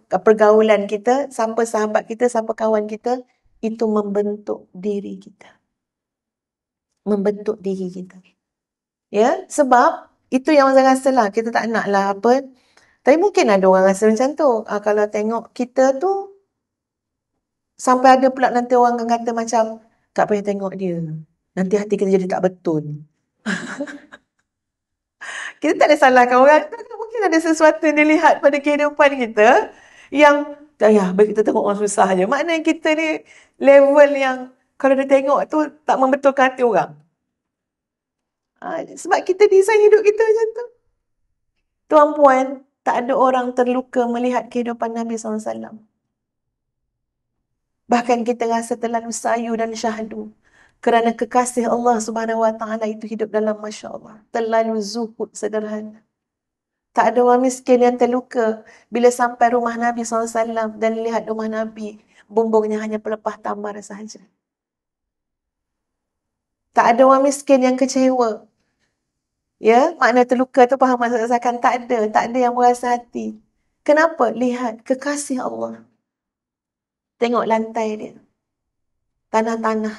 pergaulan kita, siapa sahabat kita, siapa kawan kita, itu membentuk diri kita. Membentuk diri kita. Ya, sebab itu yang saya rasa lah. Kita tak nak lah apa. Tapi mungkin ada orang rasa macam tu. Kalau tengok kita tu, sampai ada pula nanti orang akan kata macam, tak payah tengok dia. Nanti hati kita jadi tak betul. Kita tak ada salahkan orang. Mungkin ada sesuatu yang dilihat pada kehidupan kita yang, baik kita tengok orang susah je. Maknanya kita ni level yang kalau dia tengok tu tak membetulkan hati orang. Sebab kita design hidup kita macam tu. Tuan-puan, tak ada orang terluka melihat kehidupan Nabi SAW. Bahkan kita rasa terlalu sayu dan syahdu. Kerana kekasih Allah Subhanahu Wa Taala itu hidup dalam Masya Allah. Terlalu zuhud sederhana. Tak ada orang miskin yang terluka bila sampai rumah Nabi SAW dan lihat rumah Nabi. Bumbungnya hanya pelepah tamar sahaja. Tak ada orang miskin yang kecewa. Ya, makna terluka tu faham maksud saya kan tak ada yang merasa hati. Kenapa? Lihat kekasih Allah. Tengok lantai dia. Tanah-tanah.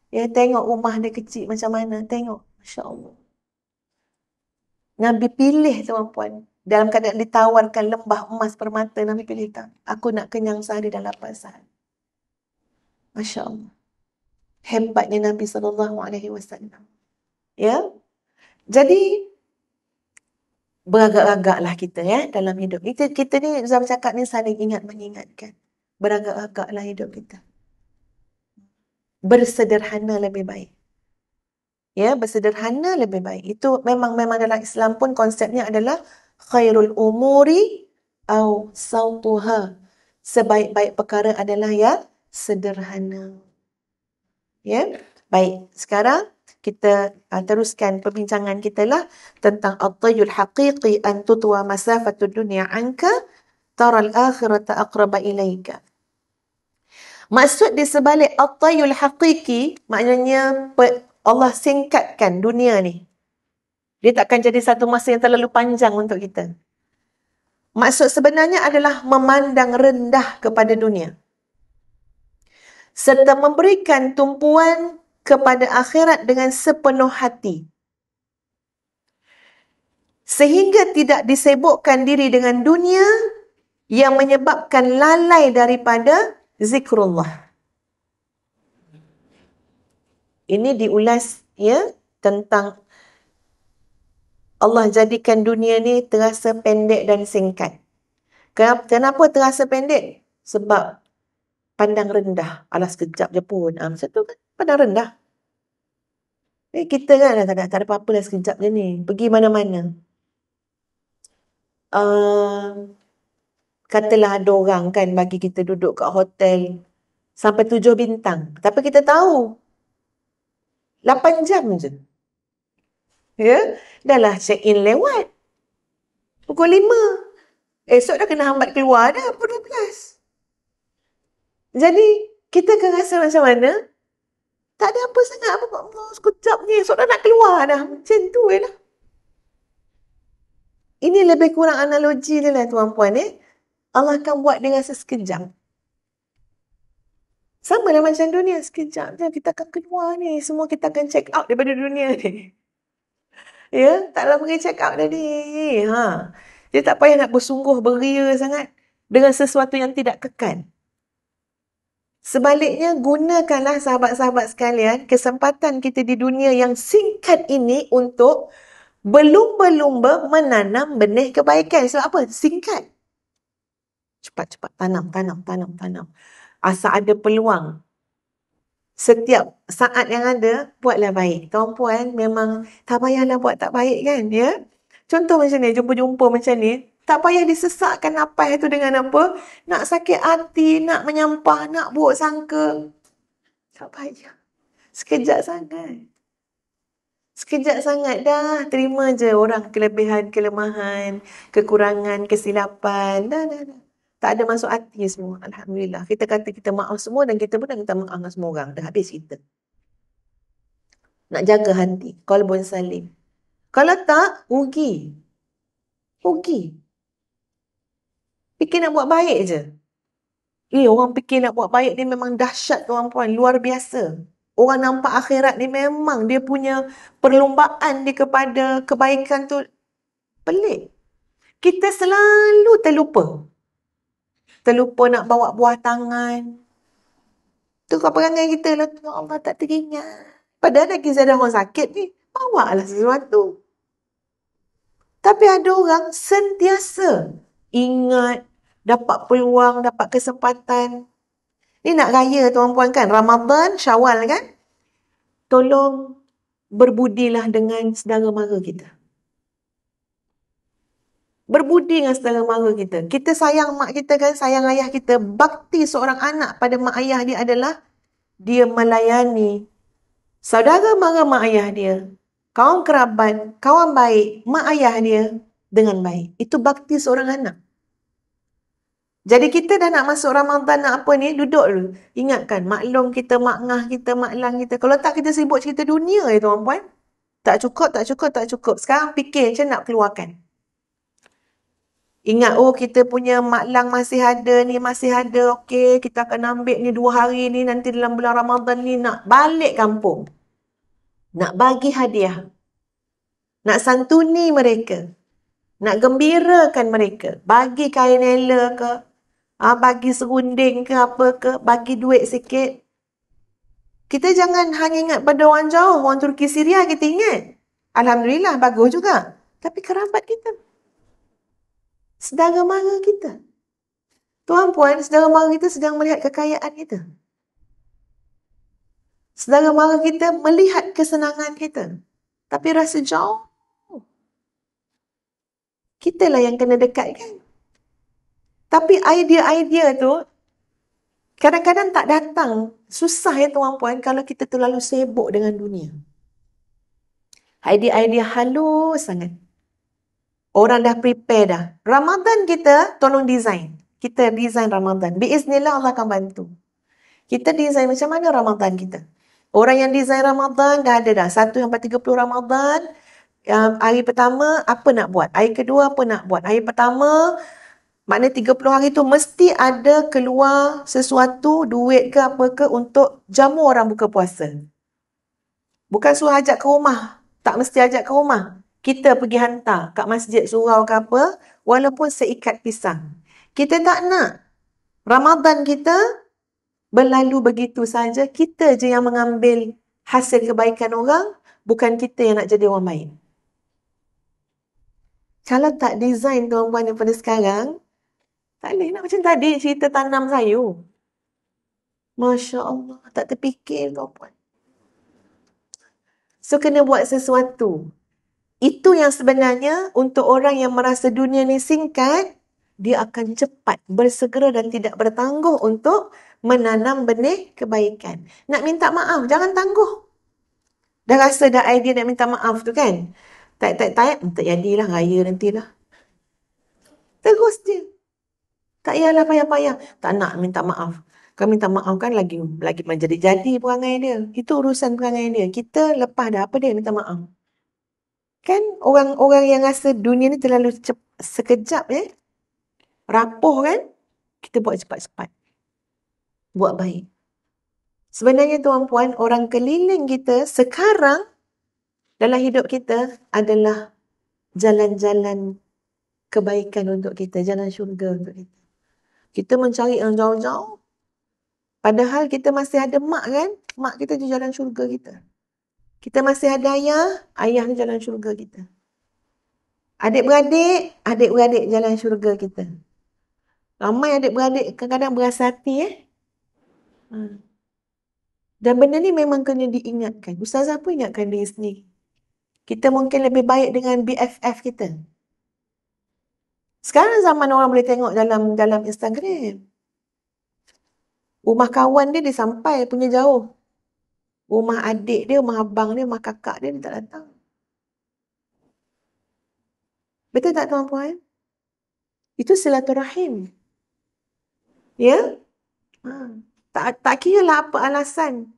Ya, tengok rumah dia kecil macam mana. Tengok. Masya Allah. Nabi pilih tuan-puan. Dalam keadaan ditawarkan lembah emas permata, Nabi pilih tak. Aku nak kenyang sehari dan lapar sehari. Masya Allah. Hebatnya Nabi SAW. Ya. Jadi, beragak-agaklah kita ya dalam hidup. Kita ni, Zam cakap ni saling ingat mengingatkan. Beragak-agaklah hidup kita. Bersederhana lebih baik. Ya, bersederhana lebih baik. Itu memang dalam Islam pun konsepnya adalah khairul umuri au sautuha. Sebaik-baik perkara adalah yang sederhana. Ya. Baik, sekarang kita teruskan perbincangan kita lah tentang at-tayyul haqiqi an tutwa masafatud dunya anka taral akhirata aqraba ilaika. Maksud di sebalik at-tayyul haqiqi, maknanya Allah singkatkan dunia ni. Dia takkan jadi satu masa yang terlalu panjang untuk kita. Maksud sebenarnya adalah memandang rendah kepada dunia. Serta memberikan tumpuan kepada akhirat dengan sepenuh hati. Sehingga tidak disibukkan diri dengan dunia yang menyebabkan lalai daripada zikrullah. Ini diulas ya tentang Allah jadikan dunia ni terasa pendek dan singkat. Kenapa terasa pendek? Sebab pandang rendah. Alah sekejap je pun. Macam tu kan? Pandang rendah. Kita kan tak ada apa-apa lah sekejap je ni. Pergi mana-mana. Katalah ada orang kan bagi kita duduk kat hotel sampai 7 bintang. Tapi kita tahu 8 jam je. Ya, dah lah check-in lewat. Pukul 5. Esok dah kena hambat keluar dah pukul 12. Jadi, kita akan rasa macam mana? Tak ada apa sangat. Allah, sekejap ni. Esok dah nak keluar dah. Macam tu lah. Ini lebih kurang analogi dia lah tuan-puan. Allah akan buat dia rasa sekejap. Sama lah macam dunia. Sekejap je kita akan keluar ni. Semua kita akan check out daripada dunia ni. Ya, taklah pergi check out dah ni. Dia tak payah nak bersungguh beria sangat dengan sesuatu yang tidak kekal. Sebaliknya, gunakanlah sahabat-sahabat sekalian kesempatan kita di dunia yang singkat ini untuk berlumba-lumba menanam benih kebaikan. Sebab apa? Singkat. Cepat-cepat tanam. Asal ada peluang. Setiap saat yang ada, buatlah baik. Tuan-puan, memang tak payahlah buat tak baik kan, ya? Contoh macam ni, jumpa-jumpa macam ni, tak payah disesakkan napas itu dengan apa? Nak sakit hati, nak menyampah, nak buruk sangka. Tak payah. Sekejap sangat. Sekejap sangat dah. Terima je orang kelebihan, kelemahan, kekurangan, kesilapan. Dah. Tak ada masuk hati semua. Alhamdulillah. Kita kata kita maaf semua dan kita pun dah minta maaf dengan semua orang. Dah habis kita. Nak jaga hati. Qalbun salim. Kalau tak, rugi. Fikir nak buat baik je. Orang fikir nak buat baik ni memang dahsyat tuan-puan. Luar biasa. Orang nampak akhirat ni memang dia punya perlombaan dia kepada kebaikan tu pelik. Kita selalu terlupa nak bawa buah tangan. Tu kau perangai kita lah. Ya Allah, tak teringat. Padahal lagi ada orang sakit ni, bawa lah sesuatu. Tapi ada orang sentiasa ingat, dapat peluang, dapat kesempatan. Ni nak raya tuan-puan kan, Ramadan, Syawal kan. Tolong berbudilah dengan saudara mara kita. Berbudi dengan saudara mara kita. Kita sayang mak kita kan, sayang ayah kita. Bakti seorang anak pada mak ayah dia adalah dia melayani saudara mara mak ayah dia, kaum kerabat, kawan baik, mak ayah dia dengan baik. Itu bakti seorang anak. Jadi kita dah nak masuk Ramadan nak apa ni, duduk dulu. Ingatkan, maklum kita, mak ngah kita, mak lang kita. Kalau tak kita sibuk cerita dunia ya tuan-puan. Tak cukup. Sekarang fikir macam nak keluarkan. Ingat, oh kita punya mak lang masih ada ni, masih ada. Okey, kita akan ambil ni 2 hari ni, nanti dalam bulan Ramadan ni nak balik kampung. Nak bagi hadiah. Nak santuni mereka. Nak gembirakan mereka. Bagi kain ela ke, bagi serunding ke apa ke, bagi duit sikit. Kita jangan hanya ingat pada orang jauh, orang Turki Syria kita ingat. Alhamdulillah, bagus juga. Tapi kerabat kita. Saudara mara kita. Tuan puan, saudara mara kita sedang melihat kekayaan kita. Saudara mara kita melihat kesenangan kita. Tapi rasa jauh. Kitalah yang kena dekatkan. Tapi idea-idea tu kadang-kadang tak datang. Susah ya tuan puan kalau kita terlalu sibuk dengan dunia. Idea-idea halus sangat. Orang dah prepare dah. Ramadan kita tolong design. Kita design Ramadan. Biiznillah Allah akan bantu. Kita design macam mana Ramadan kita. Orang yang design Ramadan dah ada dah. 1-30 Ramadan. Hari pertama apa nak buat. Hari kedua apa nak buat. Hari pertama maknanya 30 hari tu mesti ada keluar sesuatu, duit ke apa ke untuk jamu orang buka puasa. Bukan suruh ajak ke rumah. Tak mesti ajak ke rumah. Kita pergi hantar kat masjid surau ke apa, walaupun seikat pisang. Kita tak nak Ramadan kita berlalu begitu saja. Kita je yang mengambil hasil kebaikan orang, bukan kita yang nak jadi orang baik. Kalau tak design tuan-puan daripada sekarang, tak boleh nak macam tadi cerita tanam sayur. Masya Allah, tak terfikir tuan-puan. So, kena buat sesuatu. Itu yang sebenarnya untuk orang yang merasa dunia ni singkat, dia akan cepat, bersegera dan tidak bertangguh untuk menanam benih kebaikan. Nak minta maaf, jangan tangguh. Dah rasa dah idea nak minta maaf tu kan? Tak jadilah, raya nantilah. Terus dia. Tak payahlah payah-payah. Tak nak minta maaf. Kalau minta maaf kan lagi menjadi-jadi perangai dia. Itu urusan perangai dia. Kita lepas dah apa dia minta maaf. Kan orang-orang yang rasa dunia ni terlalu sekejap rapuh kan? Kita buat cepat-cepat. Buat baik. Sebenarnya tuan-puan, orang keliling kita sekarang dalam hidup kita adalah jalan-jalan kebaikan untuk kita, jalan syurga untuk kita. Kita mencari yang jauh-jauh. Padahal kita masih ada mak kan? Mak kita tu jalan syurga kita. Kita masih ada ayah, ayah tu jalan syurga kita. Adik-beradik jalan syurga kita. Ramai adik-beradik kadang-kadang berasa hati Dan benda ni memang kena diingatkan. Ustazah pun ingatkan diri sendiri. Kita mungkin lebih baik dengan BFF kita. Sekarang zaman orang boleh tengok dalam Instagram. Rumah kawan dia sampai punya jauh. Rumah adik dia, rumah abang dia, rumah kakak dia tak datang. Betul tak tuan-puan? Itu silaturahim. Ya? Tak kira lah apa alasan.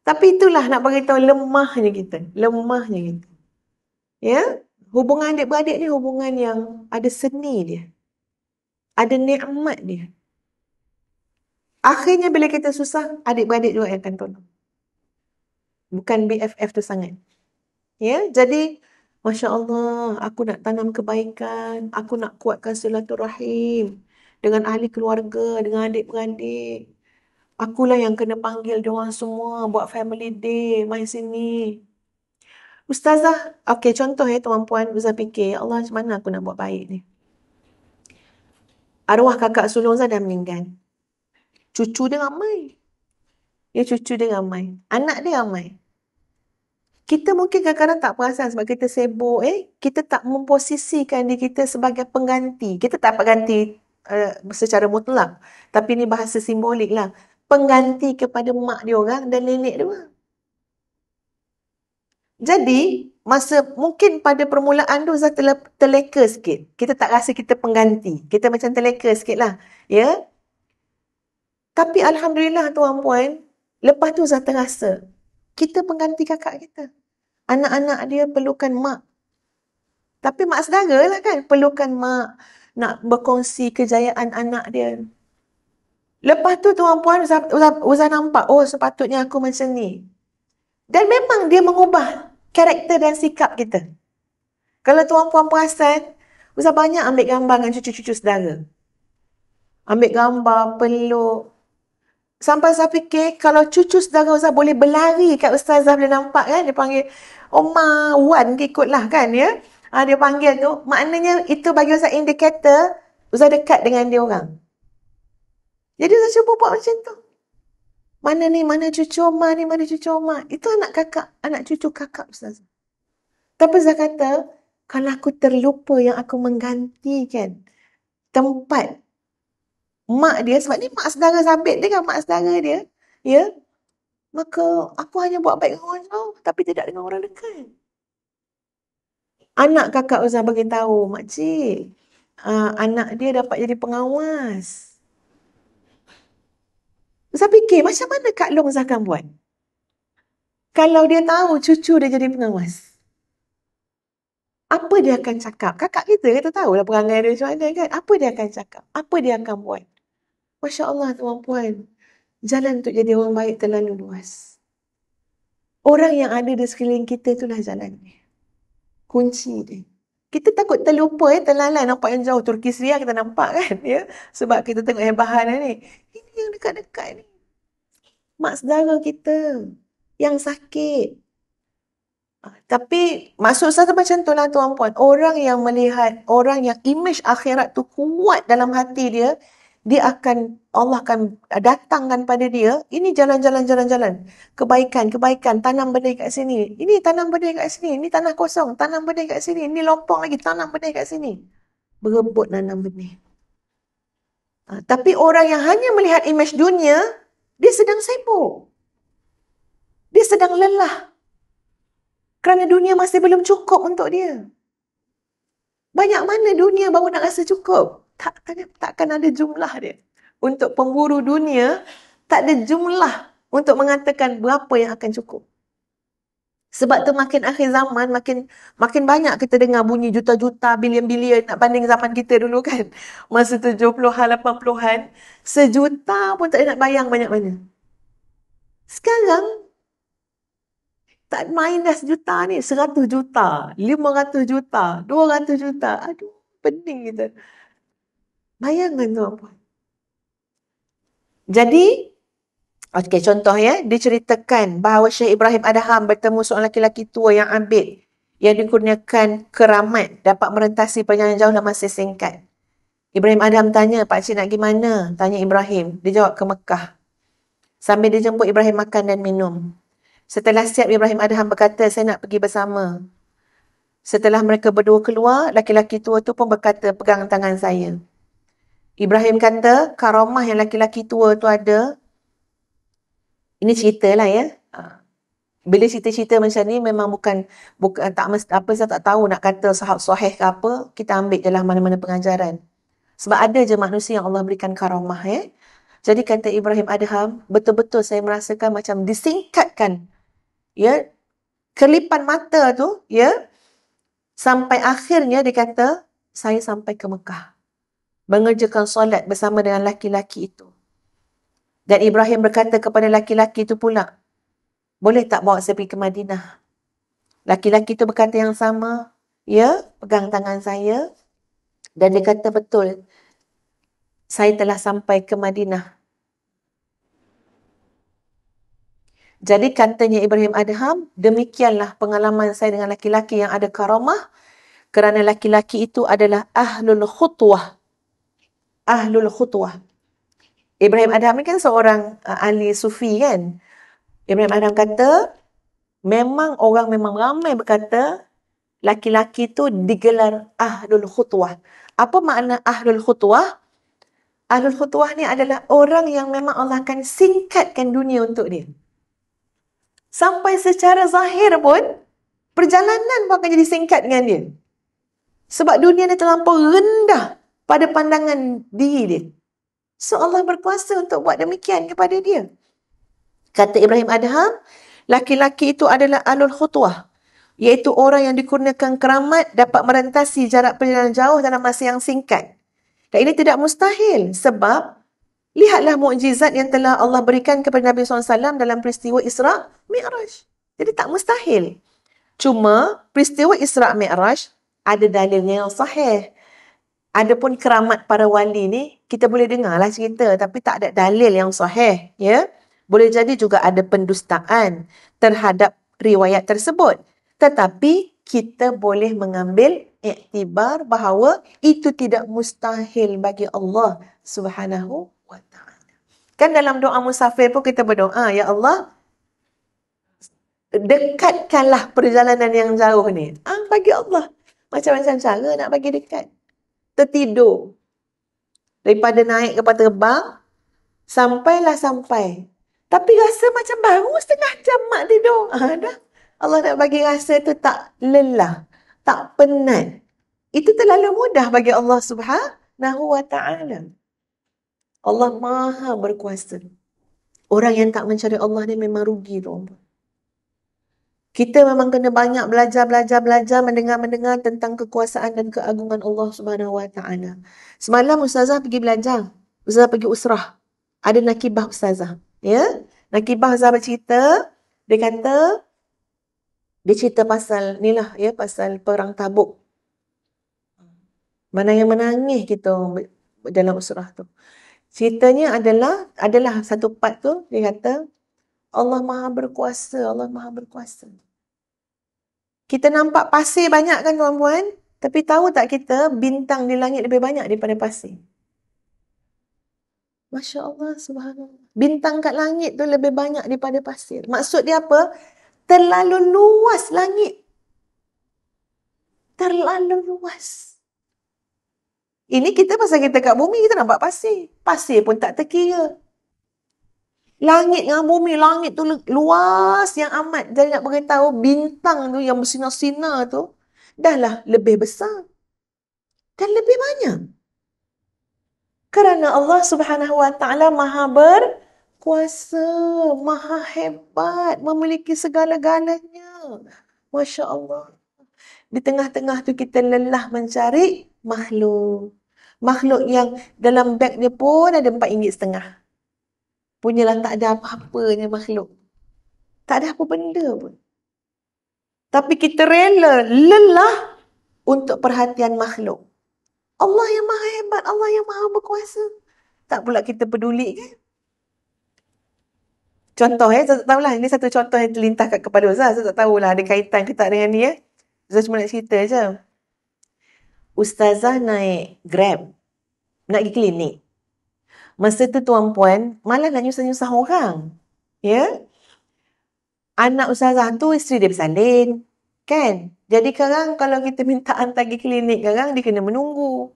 Tapi itulah nak beritahu lemahnya kita. Lemahnya kita. Ya? Hubungan adik-beradik ni hubungan yang ada seni dia. Ada nikmat dia. Akhirnya bila kita susah, adik-beradik juga yang akan tolong. Bukan BFF tu sangat. Ya? Jadi, Masya Allah, aku nak tanam kebaikan. Aku nak kuatkan silaturahim. Dengan ahli keluarga, dengan adik-beradik. Akulah yang kena panggil diorang semua buat family day, main sini. Ustazah, okey contoh tuan-puan, Ustazah fikir, ya Allah macam mana aku nak buat baik ni? Arwah kakak sulung saya dah meninggal. Cucu dia ramai. Cucu dia ramai. Anak dia ramai. Kita mungkin kadang-kadang tak perasan sebab kita sibuk, kita tak memposisikan diri kita sebagai pengganti. Kita tak pengganti secara mutlak. Tapi ni bahasa simbolik lah. Pengganti kepada mak dia orang dan nenek dia orang. Jadi, mungkin pada permulaan tu Zah terleka sikit. Kita tak rasa kita pengganti. Kita macam terleka sikit lah. Ya? Tapi Alhamdulillah tuan-puan, lepas tu Zah terasa, kita pengganti kakak kita. Anak-anak dia perlukan mak. Tapi mak saudara lah kan perlukan mak nak berkongsi kejayaan anak dia. Lepas tu tuan-puan Uzah nampak, oh sepatutnya aku macam ni. Dan memang dia mengubah karakter dan sikap kita. Kalau tuan-puan perasan, Uzah banyak ambil gambar dengan cucu-cucu saudara. Ambil gambar, peluk. Sampai saya fikir, kalau cucu saudara Ustaz boleh berlari kat Ustazah, boleh nampak kan? Dia panggil, Oma Wan ikutlah kan ya. Dia panggil tu. Maknanya itu bagi Ustaz indikator, Ustaz dekat dengan dia orang. Jadi Ustaz cuba buat macam tu. Mana ni, mana cucu Oma ni, mana cucu Oma. Itu anak kakak, anak cucu kakak Ustaz. Tapi Ustaz kata, kalau aku terlupa yang aku menggantikan tempat mak dia, sebab ni mak saudara sabit dia kan, mak saudara dia, ya, maka aku hanya buat baik dengan orang jauh, tapi tidak dengan orang dekat. Anak kakak Uzah bagi tahu, makcik, anak dia dapat jadi pengawas. Uzah fikir, macam mana Kak Long Uzah akan buat? Kalau dia tahu cucu dia jadi pengawas, apa dia akan cakap? Kakak kita tahu lah perangai dia macam mana kan? Apa dia akan cakap? Apa dia akan buat? Masya Allah tuan-puan, jalan untuk jadi orang baik terlalu luas. Orang yang ada di sekeliling kita itulah jalannya. Kunci dia. Kita takut terlupa, terlalai nampak yang jauh. Turki Syria kita nampak kan, ya. Sebab kita tengok yang bahan ni. Ini yang dekat-dekat ni. Mak saudara kita yang sakit. Tapi maksud saya macam tu lah tuan-puan. Orang yang melihat, orang yang image akhirat tu kuat dalam hati dia, Allah akan datangkan pada dia, ini jalan-jalan. Kebaikan, tanam benih kat sini. Ini tanam benih kat sini. Ini tanah kosong, tanam benih kat sini. Ini lopong lagi, tanam benih kat sini. Berebut nanam benih. Tapi orang yang hanya melihat image dunia, dia sedang sibuk. Dia sedang lelah. Kerana dunia masih belum cukup untuk dia. Banyak mana dunia baru nak rasa cukup? Takkan ada jumlah dia. Untuk pemburu dunia, tak ada jumlah untuk mengatakan berapa yang akan cukup. Sebab tu makin akhir zaman, makin banyak kita dengar bunyi juta-juta, bilion-bilion, nak banding zaman kita dulu kan. Masa 70-an, 80-an, sejuta pun tak ada nak bayang banyak mana. Sekarang, tak main dah sejuta ni, 100 juta, 500 juta, 200 juta. Aduh, pening kita. Bayangkan tuan-puan. Jadi, contoh ya, diceritakan bahawa Syekh Ibrahim Adham bertemu seorang lelaki tua yang abid, yang dikurniakan keramat, dapat merentasi perjalanan jauh dalam masa singkat. Ibrahim Adham tanya, Pakcik nak pergi mana? Tanya Ibrahim. Dia jawab, ke Mekah. Sambil dia jemput Ibrahim makan dan minum. Setelah siap, Ibrahim Adham berkata, saya nak pergi bersama. Setelah mereka berdua keluar, laki-laki tua tu pun berkata, pegang tangan saya. Ibrahim kata, karamah yang laki-laki tua tu ada. Ini cerita lah ya. Bila cerita-cerita macam ni, memang bukan tak mesti, saya tak tahu nak kata sahih ke apa, kita ambil je lah mana-mana pengajaran. Sebab ada je manusia yang Allah berikan karamah ya. Jadi kata Ibrahim Adham, betul-betul saya merasakan macam disingkatkan ya, kelipan mata tu ya, sampai akhirnya dia kata, saya sampai ke Mekah mengerjakan solat bersama dengan laki-laki itu. Dan Ibrahim berkata kepada laki-laki itu pula, boleh tak bawa saya pergi ke Madinah? Laki-laki itu berkata yang sama, ya, pegang tangan saya, dan dia kata betul, saya telah sampai ke Madinah. Jadi katanya Ibrahim Adham, demikianlah pengalaman saya dengan laki-laki yang ada karamah, kerana laki-laki itu adalah ahlul khutwah. Ahlul khutwah. Ibrahim Adham ni kan seorang ahli sufi kan. Ibrahim Adham kata, memang ramai berkata, laki-laki itu digelar ahlul khutwah. Apa makna ahlul khutwah? Ahlul khutwah ni adalah orang yang memang Allah akan singkatkan dunia untuk dia. Sampai secara zahir pun, perjalanan pun akan jadi singkat dengan dia. Sebab dunia ni terlampau rendah pada pandangan diri dia. So Allah berkuasa untuk buat demikian kepada dia. Kata Ibrahim Adham, laki-laki itu adalah ahlul khutwah, iaitu orang yang dikurniakan keramat dapat merentasi jarak perjalanan jauh dalam masa yang singkat. Dan ini tidak mustahil sebab lihatlah mukjizat yang telah Allah berikan kepada Nabi SAW dalam peristiwa Isra' Mi'raj. Jadi tak mustahil. Cuma peristiwa Isra' Mi'raj ada dalilnya yang sahih. Adapun keramat para wali ni, kita boleh dengarlah cerita tapi tak ada dalil yang sahih. Ya? Boleh jadi juga ada pendustaan terhadap riwayat tersebut. Tetapi kita boleh mengambil iktibar bahawa itu tidak mustahil bagi Allah Subhanahu wa ta'ala. Kan dalam doa musafir pun kita berdoa, Ya Allah, dekatkanlah perjalanan yang jauh ni. Bagi Allah. Macam-macam cara nak bagi dekat. Tertidur. Daripada naik kapal terbang, sampailah sampai. Tapi rasa macam baru setengah jam mak tidur. Dah. Allah nak bagi rasa tu tak lelah, tak penat. Itu terlalu mudah bagi Allah Subhanahu wa ta'ala. Allah Maha berkuasa. Orang yang tak mencari Allah ni memang rugi tu. Kita memang kena banyak belajar, mendengar tentang kekuasaan dan keagungan Allah Subhanahu wa ta'ala. Semalam Ustazah pergi belajar. Ustazah pergi usrah. Ada nakibah Ustazah. Ya? Nakibah Ustazah bercerita. Dia kata, dia cerita pasal ni lah, ya, pasal perang Tabuk. Mana yang menangis kita dalam usrah tu. Ceritanya adalah satu part tu, dia kata, Allah Maha berkuasa, Allah Maha berkuasa. Kita nampak pasir banyak kan tuan-puan? Tapi tahu tak kita bintang di langit lebih banyak daripada pasir? Masya Allah, subhanallah. Bintang kat langit tu lebih banyak daripada pasir. Maksud dia apa? Terlalu luas langit. Terlalu luas. Ini kita pasal kita kat bumi, kita nampak pasir. Pasir pun tak terkira. Langit dengan bumi, langit tu luas yang amat. Jadi nak beritahu bintang tu yang bersinar-sinar tu dah lah lebih besar. Dan lebih banyak. Kerana Allah Subhanahu wa ta'ala Maha berkuasa, Maha hebat, memiliki segala-galanya. Masya Allah. Di tengah-tengah tu kita lelah mencari makhluk. Makhluk yang dalam beg dia pun ada RM4.5. Punyalah tak ada apa-apanya makhluk. Tak ada apa benda pun. Tapi kita rela, lelah untuk perhatian makhluk. Allah yang Maha hebat, Allah yang Maha berkuasa. Tak pula kita peduli kan? Contoh saya tak tahulah. Ini satu contoh yang terlintas kat kepala Ustaz. Saya tak tahulah ada kaitan ke tak dengan ni ya. Saya cuma nak cerita je. Ustazah naik Grab. Nak pergi klinik. Masa tu tuan-puan, malah nak nyusah-nyusah orang. Ya? Anak Ustazah tu, isteri dia bersalin. Kan? Jadi sekarang kalau kita minta hantar pergi klinik sekarang, dia kena menunggu.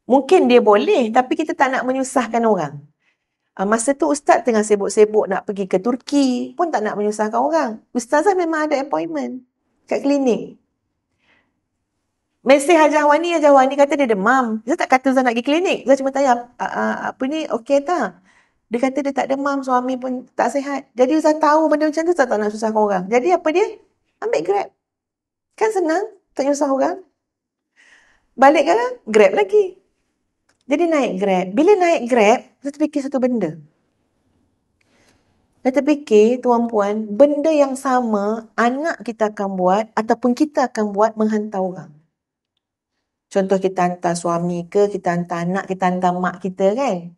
Mungkin dia boleh, tapi kita tak nak menyusahkan orang. Masa tu Ustaz tengah sibuk-sibuk nak pergi ke Turki, pun tak nak menyusahkan orang. Ustazah memang ada appointment kat klinik. Mesej Hajah Wani kata dia demam. Saya tak kata Ustaz nak pergi klinik. Saya cuma tanya, apa ni, okey tak? Dia kata dia tak demam, suami pun tak sihat. Jadi Ustaz tahu benda macam tu, Ustaz tak nak susahkan orang. Jadi apa dia? Ambil Grab. Kan senang, tak nyusah orang. Balik kan, Grab lagi. Jadi naik Grab. Bila naik Grab, saya terfikir satu benda. Saya terfikir, tuan-puan, benda yang sama anak kita akan buat ataupun kita akan buat menghantar orang. Contoh kita hantar suami ke, kita hantar anak, kita hantar mak kita kan.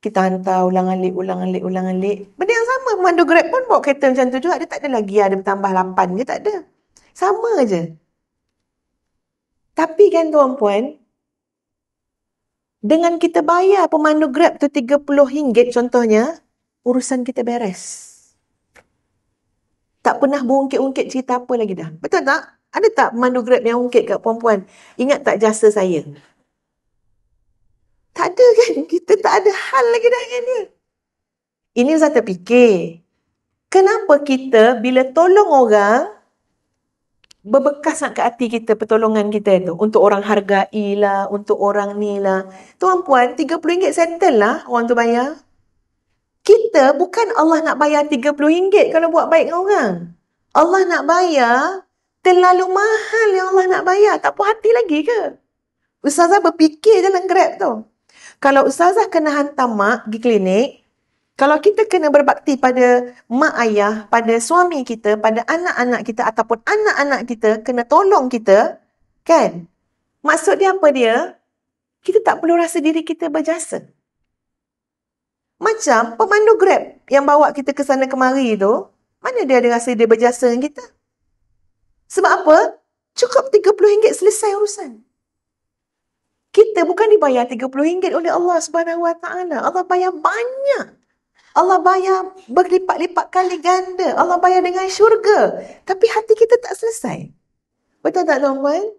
Kita hantar ulang-alik. Benda yang sama, pemandu Grab pun bawa kereta macam tu juga. Dia tak ada lagi ada bertambah 8 je, tak ada. Sama je. Tapi kan tuan-puan, dengan kita bayar pemandu Grab tu RM30 contohnya, urusan kita beres. Tak pernah berungkit-ungkit cerita apa lagi dah. Betul tak? Ada tak pemandu Grab yang ungkit kat perempuan? Ingat tak jasa saya? Tak ada kan? Kita tak ada hal lagi dah dengan dia. Ini saya terfikir. Kenapa kita bila tolong orang, berbekas nak ke hati kita pertolongan kita tu. Untuk orang hargai lah, untuk orang ni lah. Tuan-puan, RM30 settle lah orang tu bayar. Kita bukan Allah nak bayar RM30 kalau buat baik dengan orang. Allah nak bayar Terlalu mahal yang Allah nak bayar. Tak puas hati lagi ke? Ustazah berfikir dalam Grab tu. Kalau ustazah kena hantar mak pergi klinik, kalau kita kena berbakti pada mak ayah, pada suami kita, pada anak-anak kita ataupun anak-anak kita kena tolong kita, kan? Maksud dia apa dia? Kita tak perlu rasa diri kita berjasa. Macam pemandu Grab yang bawa kita ke sana kemari tu, mana dia ada rasa dia berjasa dengan kita? Sebab apa? Cukup RM30 selesai urusan. Kita bukan dibayar RM30 oleh Allah Subhanahu Wa Taala. Allah bayar banyak. Allah bayar berlipat-lipat kali ganda. Allah bayar dengan syurga. Tapi hati kita tak selesai. Betul tak tuan-tuan?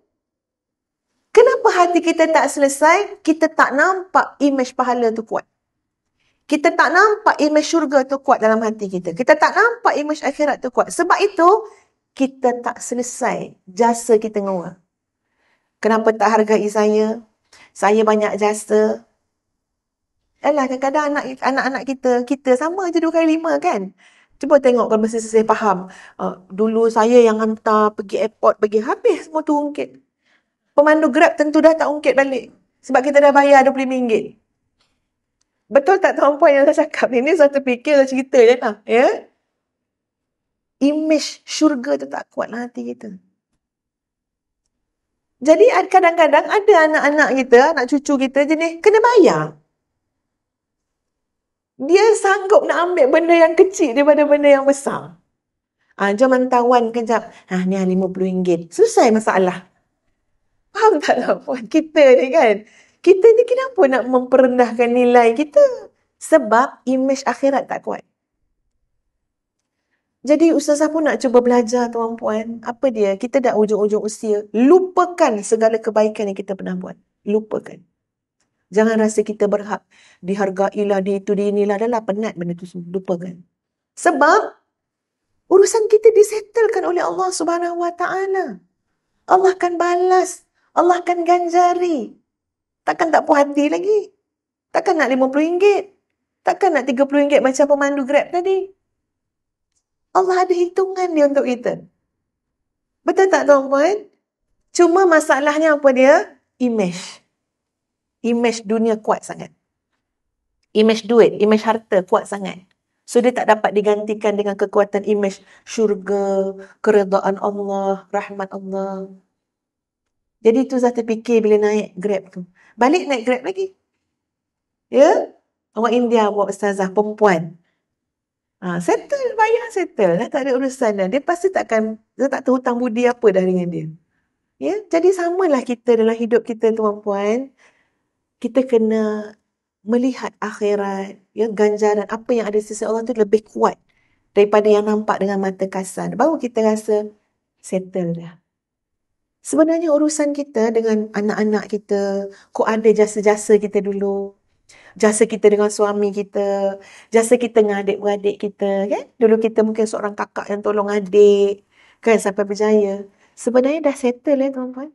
Kenapa hati kita tak selesai? Kita tak nampak imej pahala tu kuat. Kita tak nampak imej syurga tu kuat dalam hati kita. Kita tak nampak imej akhirat tu kuat. Sebab itu, kita tak selesai jasa kita dengan orang. Kenapa tak hargai saya? Saya banyak jasa. Alah, kadang-kadang anak-anak kita sama je 2 kali 5 kan? Cuba tengok kalau mesti saya faham. Dulu saya yang hantar pergi airport, pergi habis semua tu ungkit. Pemandu Grab tentu dah tak ungkit balik. Sebab kita dah bayar RM25. Betul tak tuan-puan yang saya cakap ni? Ini saya terfikir, saya cerita je lah. Ya? Imej syurga tu tak kuat dalam hati kita. Jadi kadang-kadang ada anak-anak kita, anak cucu kita jenis kena bayar. Dia sanggup nak ambil benda yang kecil daripada benda yang besar. Jom hantar wan kejap. Ni RM50. Selesai masalah. Faham tak lah puan? Kita ni kan. Kita ni kenapa nak memperendahkan nilai kita? Sebab imej akhirat tak kuat. Jadi ustazah pun nak cuba belajar tuan-puan. Apa dia? Kita dah ujung-ujung usia. Lupakan segala kebaikan yang kita pernah buat. Lupakan. Jangan rasa kita berhak. Dihargailah, di itu, di inilah. Dah lah penat benda tu semua. Lupakan. Sebab urusan kita disettlekan oleh Allah Subhanahu Wa Taala. Allah akan balas. Allah akan ganjari. Takkan tak puas hati lagi. Takkan nak RM50. Takkan nak RM30 macam pemandu Grab tadi. Allah ada hitungan dia untuk kita. Betul tak tuan-puan? Cuma masalahnya apa dia? Imej. Imej dunia kuat sangat. Imej duit, imej harta kuat sangat. So dia tak dapat digantikan dengan kekuatan imej syurga, keredaan Allah, rahmat Allah. Jadi itu saya terfikir bila naik Grab tu. Balik naik Grab lagi. Ya? Orang India buat ustazah perempuan. Settle, bayar settle. Tak ada urusan dah. Dia pasti takkan, dia tak tahu hutang budi apa dah dengan dia. Ya? Jadi samalah kita dalam hidup kita tuan-puan. Kita kena melihat akhirat, ya, ganjaran apa yang ada di sisi Allah tu lebih kuat daripada yang nampak dengan mata kasar. Baru kita rasa settle dah. Sebenarnya urusan kita dengan anak-anak kita, kok ada jasa-jasa kita dulu. Jasa kita dengan suami kita, jasa kita dengan adik-beradik kita, kan? Dulu kita mungkin seorang kakak yang tolong adik, kan, sampai berjaya. Sebenarnya dah settle tuan-puan.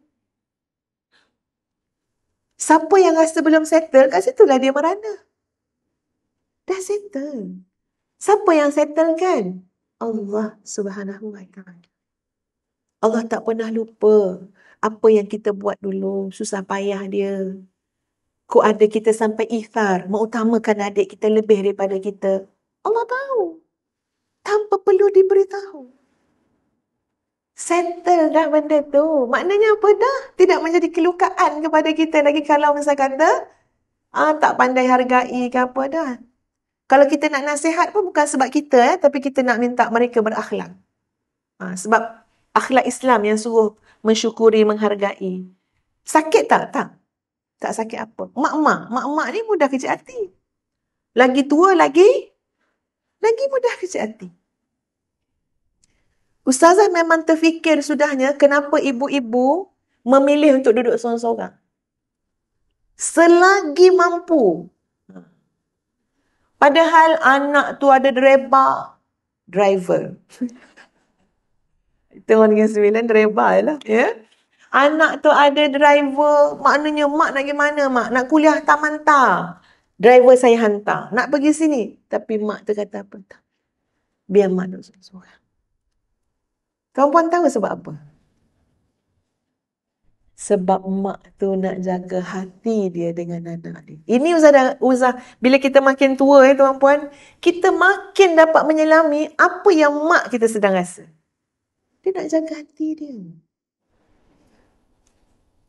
Siapa yang rasa belum settle, kat situlah dia merana. Dah settle. Siapa yang settle kan? Allah Subhanahu Wa Taala. Allah tak pernah lupa apa yang kita buat dulu, susah payah dia. Kok ada kita sampai ithar, mengutamakan adik kita lebih daripada kita. Allah tahu. Tanpa perlu diberitahu. Settle dah benda tu. Maknanya apa dah? Tidak menjadi kelukaan kepada kita lagi kalau misal kata, tak pandai hargai ke apa dah. Kalau kita nak nasihat pun bukan sebab kita, tapi kita nak minta mereka berakhlak. Sebab akhlak Islam yang suruh mensyukuri, menghargai. Sakit tak? Tak. Tak sakit apa. Mak-mak ni mudah kecil hati. Lagi tua lagi mudah kecil hati. Ustazah memang terfikir sudahnya kenapa ibu-ibu memilih untuk duduk seorang-seorang. Selagi mampu. Padahal anak tu ada driver. Itu orang dengan 9 driver lah. Ya? Anak tu ada driver, maknanya mak nak pergi mana mak? Nak kuliah taman tak? Driver saya hantar. Nak pergi sini. Tapi mak tu kata apa? Tak. Biar mak duduk seorang-seorang. Kawan-kawan tahu sebab apa? Sebab mak tu nak jaga hati dia dengan anak dia. Ini Ustazah, bila kita makin tua tuan-puan, kita makin dapat menyelami apa yang mak kita sedang rasa. Dia nak jaga hati dia.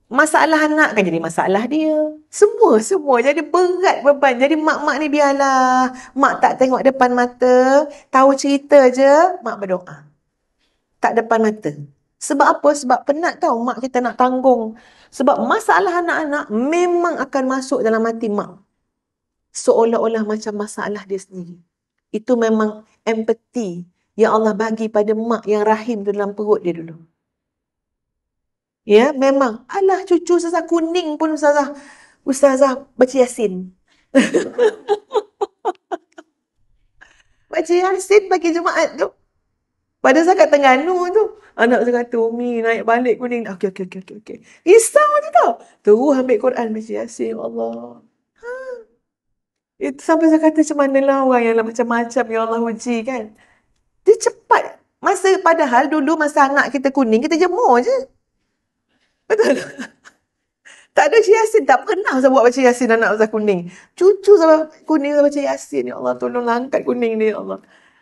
Masalah anak kan jadi masalah dia. Semua jadi berat beban. Jadi mak-mak ni biarlah mak tak tengok depan mata, tahu cerita je, mak berdoa. Tak depan mata. Sebab apa? Sebab penat tau mak kita nak tanggung. Sebab masalah anak-anak memang akan masuk dalam hati mak. Seolah-olah macam masalah dia sendiri. Itu memang empati yang Allah bagi pada mak yang rahim tu dalam perut dia dulu. Ya, memang. Alah, cucu Ustazah kuning pun Ustazah baca Yasin. Baca Yasin pagi Jumaat tu. Pada zakat Terengganu tu. Anak saya kata, Umi naik balik kuning. Okey. Risau je tau. Terus ambil Quran baca Yasin. Ya Allah. Itu sampai saya kata macam manalah orang yang macam-macam yang Allah uji kan. Dia cepat. Padahal dulu masa anak kita kuning, kita jemur je. Betul. Tak ada baca Yasin. Tak pernah saya buat baca Yasin anak saya kuning. Cucu saya kuning saya baca Yasin. Ya Allah, tolonglah angkat kuning ni, ya Allah.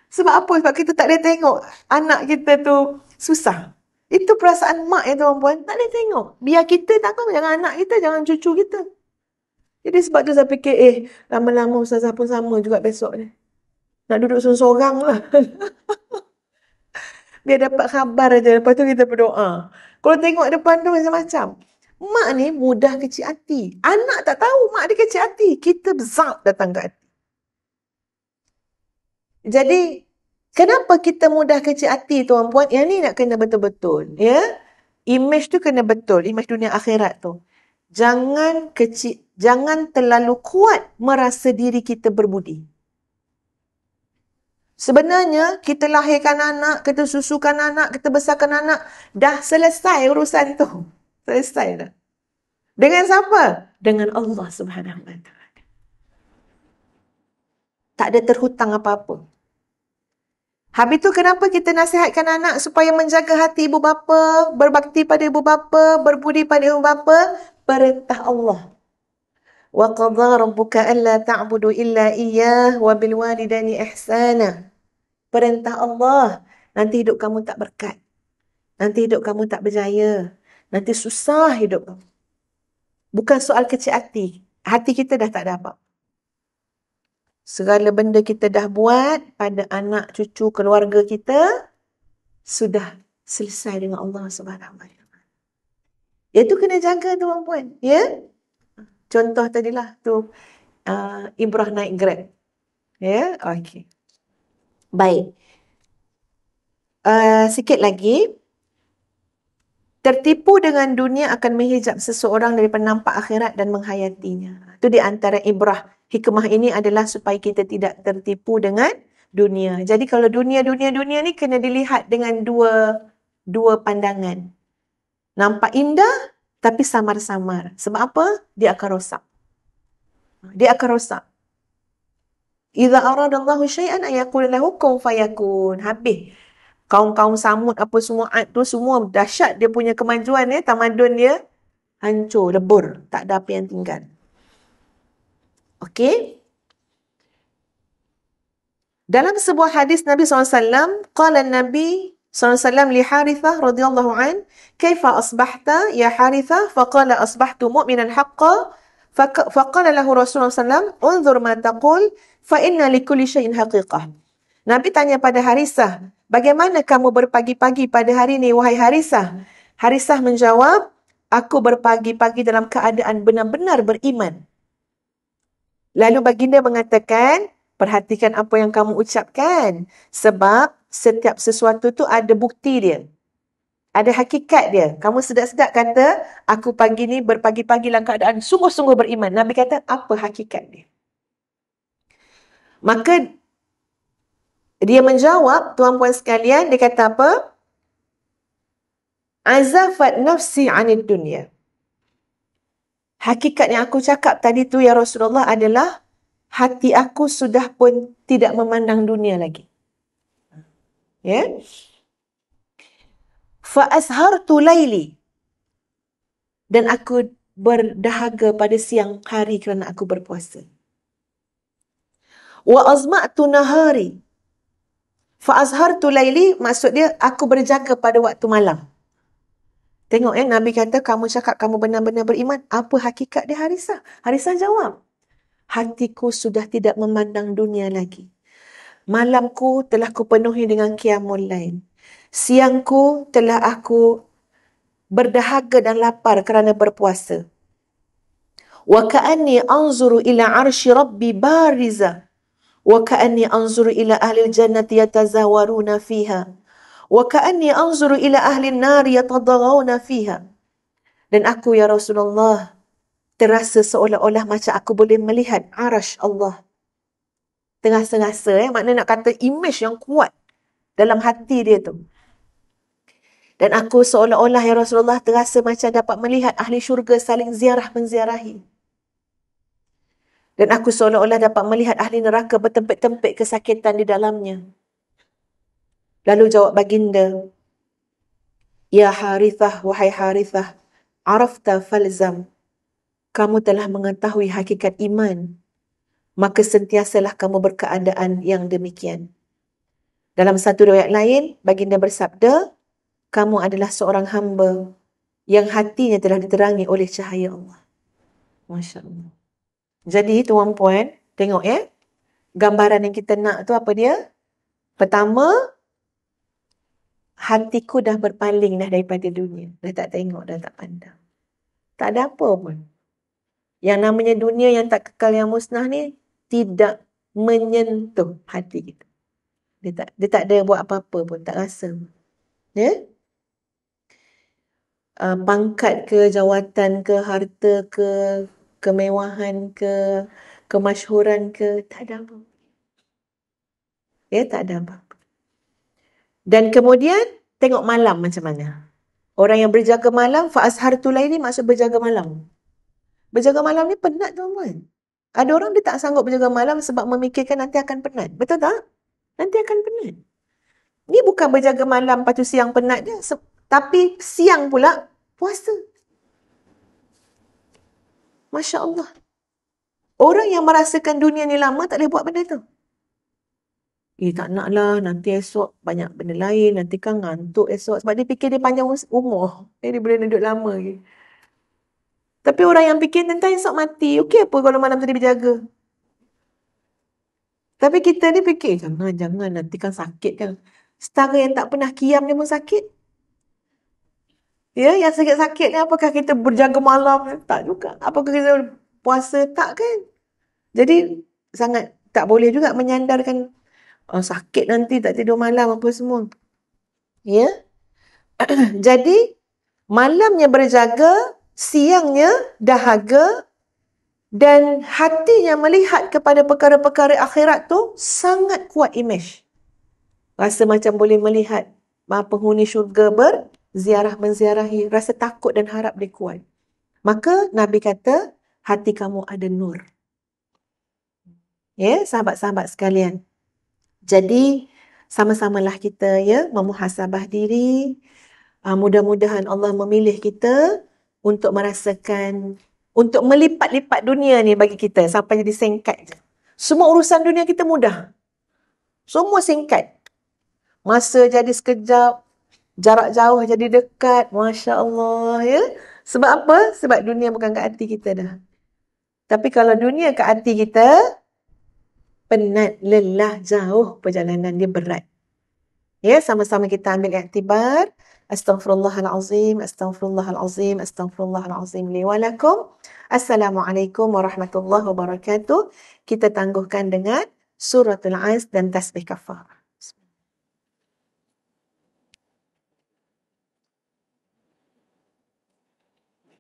Sebab apa? Sebab kita tak boleh tengok anak kita tu susah. Itu perasaan mak ya tuan-puan. Tak boleh tengok. Biar kita tanggung. Jangan anak kita, jangan cucu kita. Jadi sebab tu saya fikir, lama-lama Ustazah pun sama juga besok ni. Nak duduk sorang-sorang lah. Biar dapat khabar aja. Lepas tu kita berdoa. Kalau tengok depan tu macam-macam. Mak ni mudah kecil hati. Anak tak tahu mak dia kecil hati. Kita besar datang ke hati. Jadi, kenapa kita mudah kecil hati tuan-puan? Yang ni nak kena betul-betul. Ya? Image tu kena betul. Image dunia akhirat tu. Jangan terlalu kuat merasa diri kita berbudi. Sebenarnya, kita lahirkan anak, kita susukan anak, kita besarkan anak, dah selesai urusan tu. Selesai dah. Dengan siapa? Dengan Allah Subhanahu Wa Taala. Tak ada terhutang apa-apa. Habis tu kenapa kita nasihatkan anak supaya menjaga hati ibu bapa, berbakti pada ibu bapa, berbudi pada ibu bapa? Perintah Allah. Wa qadha rabbuka alla ta'budu illa iyyah wa bil walidaini ihsana. Perintah Allah. Nanti hidup kamu tak berkat. Nanti hidup kamu tak berjaya. Nanti susah hidup kamu. Bukan soal kecil hati. Hati kita dah tak ada apa. Segala benda kita dah buat pada anak, cucu, keluarga kita sudah selesai dengan Allah Subhanahu Wa Taala. Itu kena jaga tuan-puan. Ya? Contoh tadilah tu Ibrah naik Grab. Ya? Okey. Baik. Sikit lagi. Tertipu dengan dunia akan menghijab seseorang daripada nampak akhirat dan menghayatinya. Itu di antara ibrah. Hikmah ini adalah supaya kita tidak tertipu dengan dunia. Jadi kalau dunia ni kena dilihat dengan dua pandangan. Nampak indah tapi samar-samar. Sebab apa? Dia akan rosak. Idza aradallahu syai'an ayaqul lahu kun fayakun. Habis. Kaum-kaum Samud apa semua Ad tu semua dahsyat dia punya kemajuan tamadun dia hancur, lebur, tak ada apa yang tinggal. Okey. Dalam sebuah hadis Nabi SAW, qala Nabi SAW li Harithah radhiyallahu an, "Kaifa asbahta ya Harithah?" Faqala asbahtu mu'minan haqqan. Faqala lahu Rasulullah SAW, "Unzur ma taqul, fa inna likulli syai'in haqiqah." Nabi tanya pada Harithah, "Bagaimana kamu berpagi-pagi pada hari ini, wahai Harithah?" Harithah menjawab, "Aku berpagi-pagi dalam keadaan benar-benar beriman." Lalu baginda mengatakan, "Perhatikan apa yang kamu ucapkan. Sebab setiap sesuatu tu ada bukti dia. Ada hakikat dia. Kamu sedap-sedap kata, aku pagi ni berpagi-pagi dalam keadaan sungguh-sungguh beriman." Nabi kata, apa hakikat dia? Maka dia menjawab, tuan-puan sekalian, dia kata apa? Azafat nafsi anid dunya. Hakikat yang aku cakap tadi tu ya Rasulullah adalah hati aku sudah pun tidak memandang dunia lagi. Ya? Fa ashartu laili. Dan aku berdahaga pada siang hari kerana aku berpuasa. Wa azma'tu nahari fa azhartu laili, maksud dia aku berjaga pada waktu malam. Tengok Nabi kata kamu cakap kamu benar-benar beriman. Apa hakikat dia Harisah? Harisah jawab, hatiku sudah tidak memandang dunia lagi. Malamku telah kupenuhi dengan qiyamul lail. Siangku telah aku berdahaga dan lapar kerana berpuasa. Wa ka'anni anzuru ila arsy rabbi bariza. Wa ka'anni anzuru ila ahli al-jannati yatazawaruna fiha. Wa ka'anni anzuru ila ahli an-nar yatadaghawna fiha. Dan aku ya Rasulullah terasa seolah-olah macam aku boleh melihat arasy Allah. Terasa-rasa makna nak kata image yang kuat dalam hati dia tu. Dan aku seolah-olah ya Rasulullah terasa macam dapat melihat ahli syurga saling ziarah menziarahi. Dan aku seolah-olah dapat melihat ahli neraka bertempik-tempik kesakitan di dalamnya. Lalu jawab baginda, Ya Harithah, wahai Harithah, arafta falzam. Kamu telah mengetahui hakikat iman, maka sentiasalah kamu berkeadaan yang demikian. Dalam satu riwayat lain, baginda bersabda, kamu adalah seorang hamba yang hatinya telah diterangi oleh cahaya Allah. Masya Allah. Jadi tuan-puan, tengok gambaran yang kita nak tu apa dia? Pertama, hatiku dah berpaling dah daripada dunia. Dah tak tengok, dah tak pandang. Tak ada apa pun. Yang namanya dunia yang tak kekal, yang musnah ni, tidak menyentuh hati kita. Dia tak ada buat apa-apa pun, tak rasa. Ya? Pangkat ke, jawatan ke, harta ke, kemewahan ke, kemasyhuran ke, tak ada apa. Ya, tak ada apa-apa. Dan kemudian, tengok malam macam mana. Orang yang berjaga malam, fa'azhartu laili maksud berjaga malam. Berjaga malam ni penat tuan-tuan. Ada orang dia tak sanggup berjaga malam sebab memikirkan nanti akan penat. Betul tak? Nanti akan penat. Ni bukan berjaga malam, lepas tu siang penat dia. Tapi siang pula puasa. Masya Allah. Orang yang merasakan dunia ni lama tak boleh buat benda tu. Tak nak lah, nanti esok banyak benda lain, nanti kan ngantuk esok. Sebab dia fikir dia panjang umur. Dia boleh duduk lama lagi. Tapi orang yang fikir tentang esok mati, okey apa kalau malam tadi berjaga? Tapi kita ni fikir, jangan, nanti kan sakit kan. Setara yang tak pernah qiyam dia pun sakit. Ya, yang sakit-sakit ni apakah kita berjaga malam? Tak juga. Apakah kita puasa? Tak kan? Jadi, sangat tak boleh juga menyandarkan sakit nanti, tak tidur malam apa semua. Ya. Jadi, malamnya berjaga, siangnya dahaga, dan hatinya melihat kepada perkara-perkara akhirat tu sangat kuat image. Rasa macam boleh melihat penghuni syurga berziarah menziarahi, rasa takut dan harap dia kuat. Maka Nabi kata, hati kamu ada nur. Ya, sahabat-sahabat sekalian. Jadi, sama-samalah kita memuhasabah diri. Mudah-mudahan Allah memilih kita untuk merasakan, untuk melipat-lipat dunia ni bagi kita sampai jadi singkat je. Semua urusan dunia kita mudah. Semua singkat. Masa jadi sekejap, jarak jauh jadi dekat. Masya Allah ya. Sebab apa? Sebab dunia bukan kat hati kita dah. Tapi kalau dunia kat hati kita, penat, lelah, jauh perjalanan dia berat. Ya, sama-sama kita ambil iktibar. Astaghfirullahalazim, astaghfirullahalazim, astaghfirullahalazim li wa lakum. Assalamualaikum warahmatullahi wabarakatuh. Kita tangguhkan dengan suratul As dan tasbih kafarah.